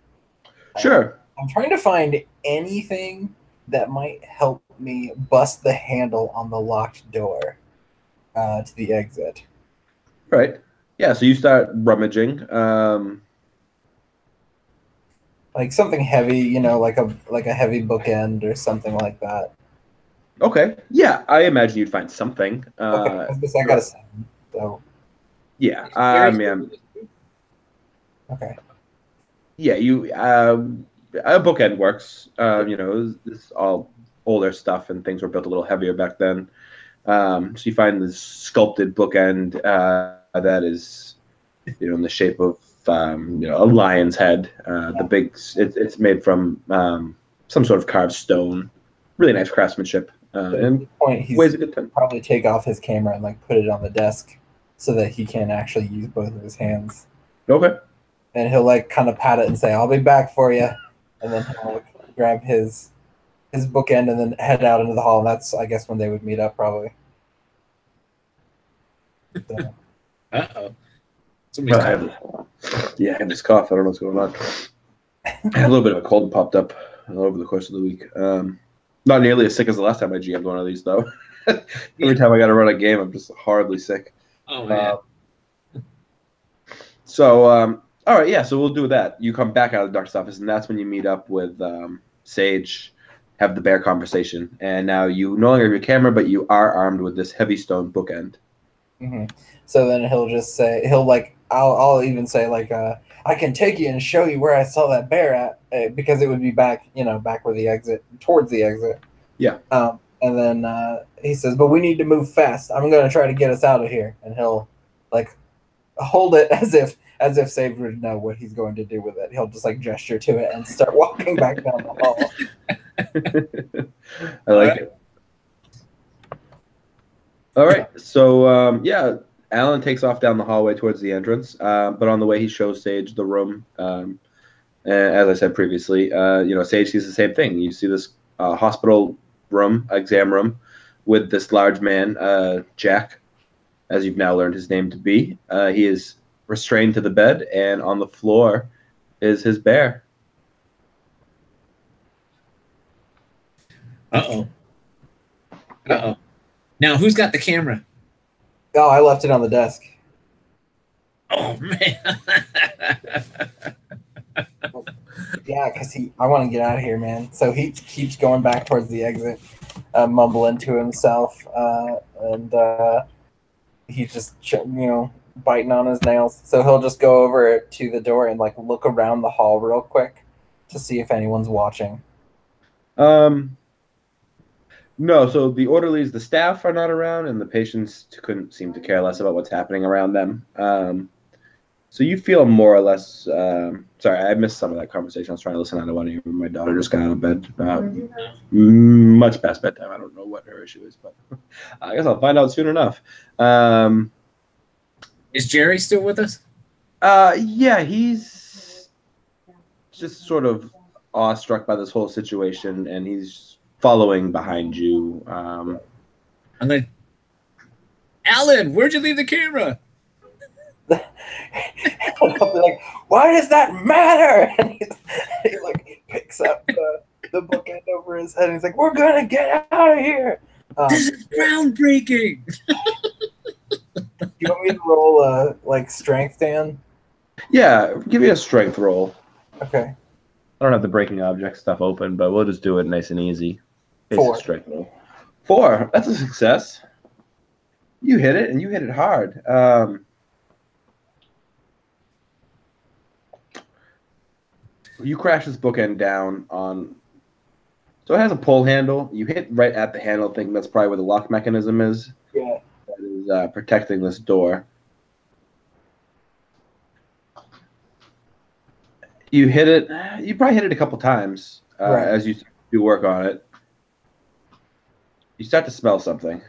Sure. I'm trying to find anything that might help me bust the handle on the locked door to the exit. Right. Yeah, so you start rummaging. Like something heavy, like a heavy bookend or something like that. Okay. Yeah, I imagine you'd find something. Okay, I got a 7. So. Yeah. Okay. Yeah, a bookend works. This is all older stuff, and things were built a little heavier back then. So you find this sculpted bookend that is, in the shape of a lion's head. The big, it's made from some sort of carved stone. Really nice craftsmanship. And at this point, weighs a good ton. Probably take off his camera and put it on the desk so that he can actually use both of his hands. Okay. And he'll kind of pat it and say, "I'll be back for you," and then he'll grab his bookend and then head out into the hall. And that's, I guess, when they would meet up probably. So. Uh-oh. I had this cough. I don't know what's going on. I had a little bit of a cold popped up over the course of the week. Not nearly as sick as the last time I GM'd one of these, though. Every time I got to run a game, I'm just horribly sick. Oh, man. All right, yeah, so we'll do that. You come back out of the doctor's office, and that's when you meet up with Sage, have the bear conversation. And now you no longer have your camera, but you are armed with this heavy stone bookend. Mm-hmm. So then he'll just say, I'll even say, I can take you and show you where I saw that bear at, because it would be back where the exit, towards the exit. Yeah. And then he says, but we need to move fast. I'm going to try to get us out of here. And he'll hold it as if Sage would know what he's going to do with it. He'll just gesture to it and start walking back down the hall. I like it. All right. So, Alan takes off down the hallway towards the entrance, but on the way he shows Sage the room. As I said previously, Sage sees the same thing. You see this hospital room, exam room, with this large man, Jack, as you've now learned his name to be. He is restrained to the bed, and on the floor is his bear. Uh-oh. Uh-oh. Now, who's got the camera? Oh, I left it on the desk. Oh, man. Yeah, because I want to get out of here, man. So he keeps going back towards the exit, mumbling to himself, and he's just, biting on his nails. So he'll just go over to the door and like look around the hall real quick to see if anyone's watching. No, so the orderlies, the staff are not around, and the patients couldn't seem to care less about what's happening around them. So you feel more or less. Sorry, I missed some of that conversation. I was trying to listen to one of you. My daughter just got out of bed. Much past bedtime. I don't know what her issue is, but I guess I'll find out soon enough. Is Jerry still with us? Yeah, he's just sort of awestruck by this whole situation, and he's following behind you. I'm like, Alan, where'd you leave the camera? I'll be like, why does that matter? And he like picks up the bookend over his head and he's like, we're gonna get out of here. This is groundbreaking. You want me to roll like strength, Dan? Yeah, give me a strength roll. Okay. I don't have the breaking object stuff open, but we'll just do it nice and easy. Basic 4. strength roll. 4. That's a success. You hit it, and you hit it hard. You crash this bookend down on... So it has a pull handle. You hit right at the handle, thinking that's probably where the lock mechanism is. Yeah. That is protecting this door. You hit it. You probably hit it a couple times Right. as you do work on it. You start to smell something.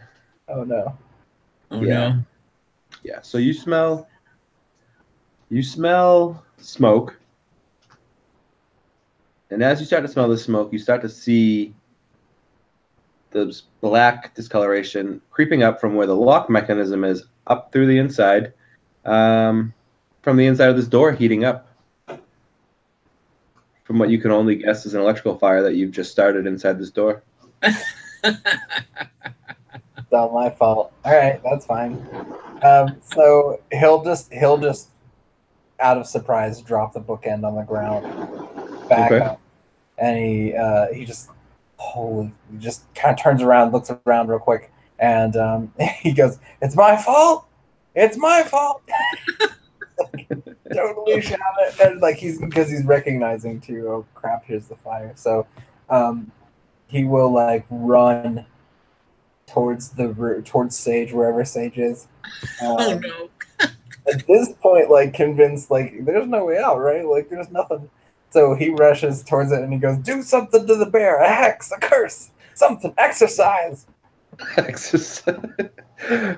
Oh no. Oh, Yeah. no. Yeah. So you smell smoke. And as you start to smell the smoke, you start to see the black discoloration creeping up from where the lock mechanism is up through the inside, from the inside of this door heating up. From what you can only guess is an electrical fire that you've just started inside this door. It's not my fault. All right, that's fine. So he'll just out of surprise drop the bookend on the ground, back Okay. up, and he just kind of turns around, looks around real quick, and he goes, "It's my fault. It's my fault." Totally shout it, and like he's recognizing too. Oh crap! Here's the fire. So, he will like run towards Sage, wherever Sage is. Oh, no. At this point, like convinced, like there's no way out, right? Like there's nothing. So he rushes towards it and he goes, "Do something to the bear! A hex, a curse, something! Exercise!" Exercise.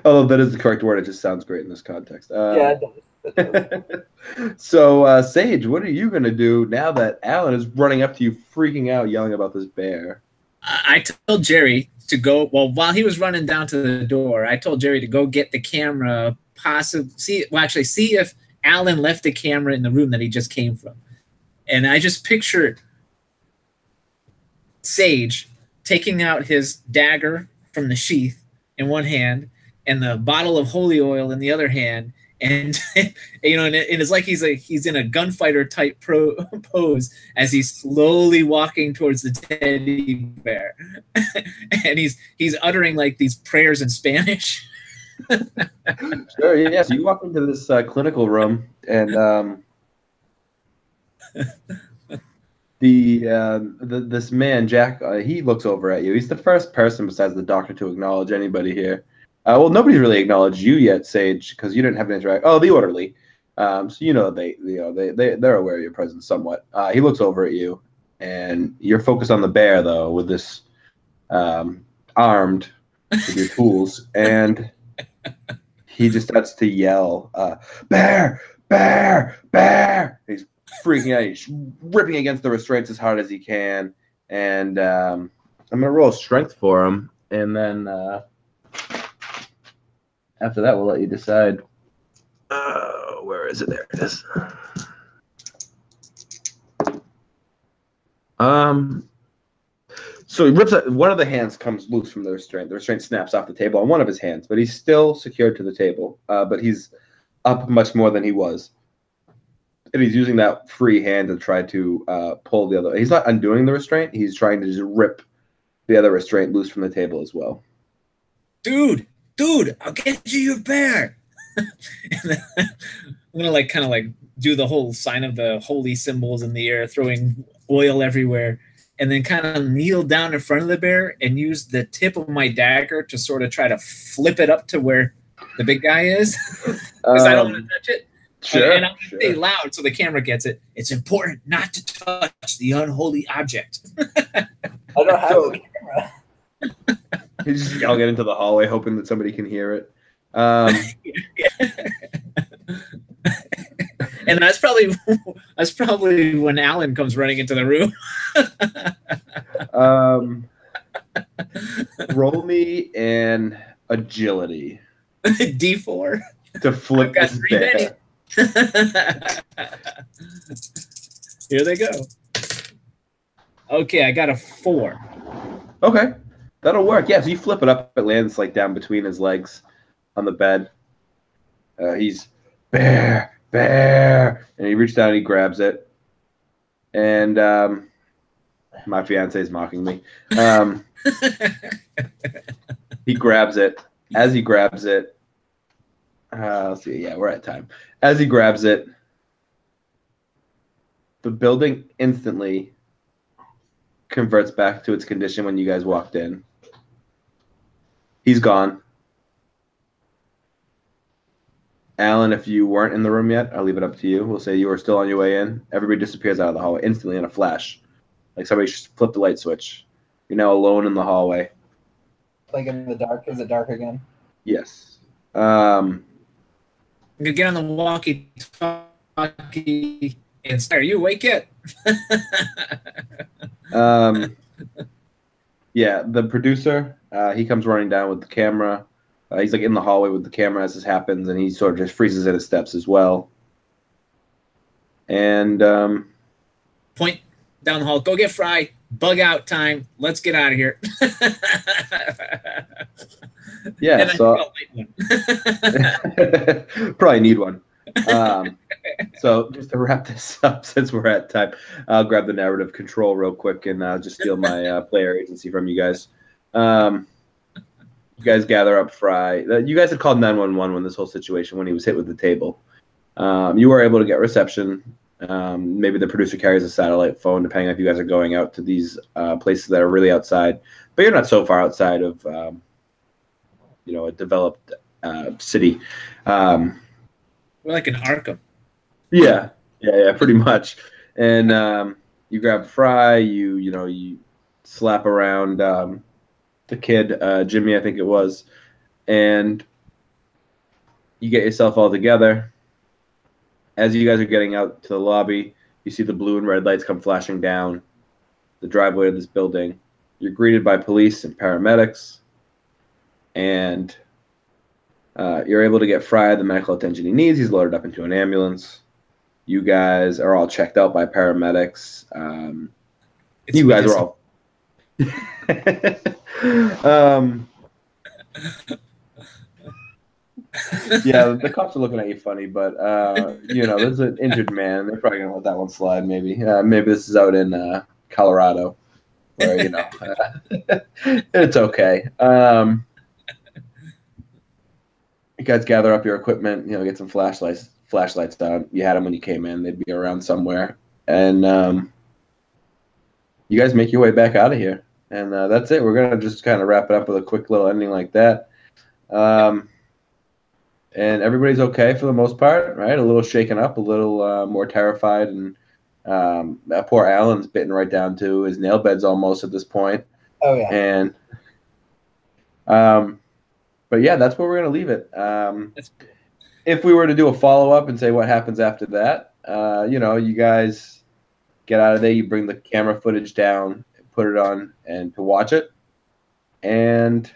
Although that is the correct word, it just sounds great in this context. Yeah, it does. So, Sage, what are you going to do now that Alan is running up to you, freaking out, yelling about this bear? I told Jerry to go, well, while he was running down to the door, I told Jerry to go get the camera, see if Alan left the camera in the room that he just came from. And I just pictured Sage taking out his dagger from the sheath in one hand and the bottle of holy oil in the other hand. And and it's like he's in a gunfighter type pose as he's slowly walking towards the teddy bear, and he's uttering like these prayers in Spanish. Sure, yeah. So you walk into this clinical room, and this man Jack, he looks over at you. He's the first person besides the doctor to acknowledge anybody here. Well, nobody's really acknowledged you yet, Sage, because you didn't have an interaction. Oh, the orderly. So they're aware of your presence somewhat. He looks over at you, and you're focused on the bear though, with this armed with your tools, and he just starts to yell, "Bear, bear, bear!" He's freaking out. He's ripping against the restraints as hard as he can, and I'm gonna roll strength for him, and then after that, we'll let you decide. Where is it? There it is. So he rips it. One of the hands comes loose from the restraint. The restraint snaps off the table on one of his hands, but he's still secured to the table. But he's up much more than he was. And he's using that free hand to try to pull the other. He's not undoing the restraint. He's trying to just rip the other restraint loose from the table as well. Dude, I'll get you your bear. And I'm gonna kind of do the whole sign of the holy symbols in the air, throwing oil everywhere, and then kind of kneel down in front of the bear and use the tip of my dagger to sort of try to flip it up to where the big guy is, because I don't want to touch it. Sure. And I'm going to say loud so the camera gets it. It's important not to touch the unholy object. I don't have a camera. He's just yelling it into the hallway, hoping that somebody can hear it. And that's probably when Alan comes running into the room. Roll me an agility. D4 to flip this bear. Here they go. Okay, I got a 4. Okay, that'll work. Yeah, so you flip it up. It lands down between his legs on the bed. He's bear, and he reaches down and he grabs it. And my fiance is mocking me. He grabs it. As he grabs it, let's see. Yeah, we're at time. As he grabs it, the building instantly converts back to its condition when you guys walked in. He's gone. Alan, if you weren't in the room yet, I'll leave it up to you. We'll say you were still on your way in. Everybody disappears out of the hallway instantly in a flash. Like somebody just flipped the light switch. You're now alone in the hallway. Like in the dark? Is it dark again? Yes. I'm gonna get on the walkie-talkie and say, "Are you awake yet?" Yeah, the producer, he comes running down with the camera. He's in the hallway with the camera as this happens, and he sort of just freezes at his steps as well. And point down the hall. Go get Fry. Bug out time. Let's get out of here. Yeah, so probably need one. So just to wrap this up, since we're at time, I'll grab the narrative control real quick and just steal my player agency from you guys. You guys gather up Fry. You guys had called 911 when this whole situation, when he was hit with the table. You were able to get reception. Maybe the producer carries a satellite phone, depending on if you guys are going out to these places that are really outside. But you're not so far outside of, a developed city. We're like in Arkham. Yeah, pretty much. And you grab Fry. You slap around the kid, Jimmy, I think it was, and you get yourself all together. As you guys are getting out to the lobby, you see the blue and red lights come flashing down the driveway of this building. You're greeted by police and paramedics, and you're able to get Fry the medical attention he needs. He's loaded up into an ambulance. You guys are all checked out by paramedics. You guys are all... yeah, the cops are looking at you funny, but there's an injured man. They're probably gonna let that one slide. Maybe this is out in Colorado, where it's okay. You guys gather up your equipment. Get some flashlights down. You had them when you came in. They'd be around somewhere, and you guys make your way back out of here. And that's it. We're gonna just kind of wrap it up with a quick little ending like that. And everybody's okay for the most part, right? A little shaken up, a little more terrified, and poor Alan's bitten right down to his nail beds almost at this point. Oh yeah. And but But yeah, that's where we're gonna leave it. That's cool. If we were to do a follow up and say what happens after that, you guys get out of there. You bring the camera footage down, put it on, and to watch it. And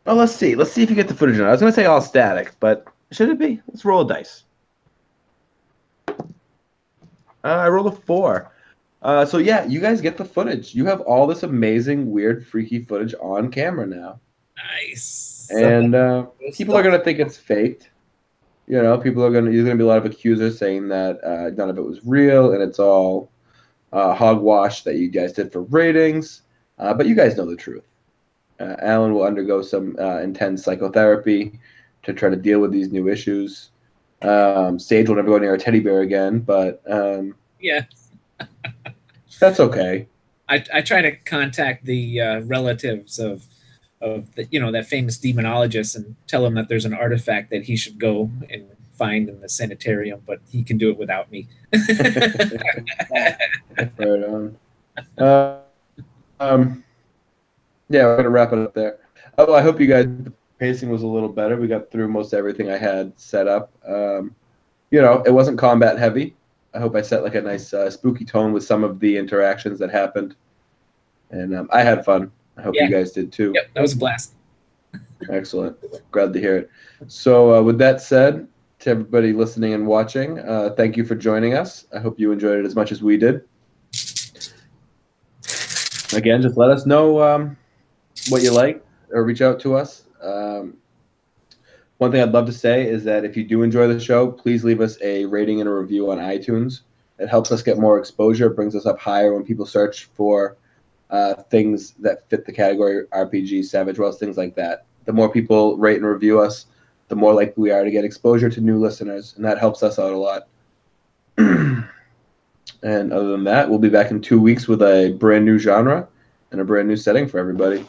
let's see. Let's see if you get the footage on. I was gonna say all static, but should it be? Let's roll a dice. I rolled a 4. So yeah, you guys get the footage. You have all this amazing, weird, freaky footage on camera now. Nice. And people are gonna think it's faked. There's gonna be a lot of accusers saying that none of it was real and it's all hogwash that you guys did for ratings. But you guys know the truth. Alan will undergo some intense psychotherapy to try to deal with these new issues. Sage will never go near a teddy bear again, but yeah, that's okay. I try to contact the relatives of the, that famous demonologist and tell him that there's an artifact that he should go and find in the sanitarium, but he can do it without me. Right on. Yeah, we're gonna wrap it up there. Oh, I hope you guys, the pacing was a little better. We got through most everything I had set up. It wasn't combat heavy. I hope I set like a nice spooky tone with some of the interactions that happened, and I had fun. I hope you guys did too. Yep, that was a blast. Excellent. Glad to hear it. So with that said, to everybody listening and watching, thank you for joining us. I hope you enjoyed it as much as we did. Again, just let us know what you like, or reach out to us. One thing I'd love to say is that if you do enjoy the show, please leave us a rating and a review on iTunes. It helps us get more exposure. It brings us up higher when people search for things that fit the category RPG, Savage Worlds, things like that. The more people rate and review us, the more likely we are to get exposure to new listeners, and that helps us out a lot. And other than that, we'll be back in 2 weeks with a brand new genre and a brand new setting for everybody.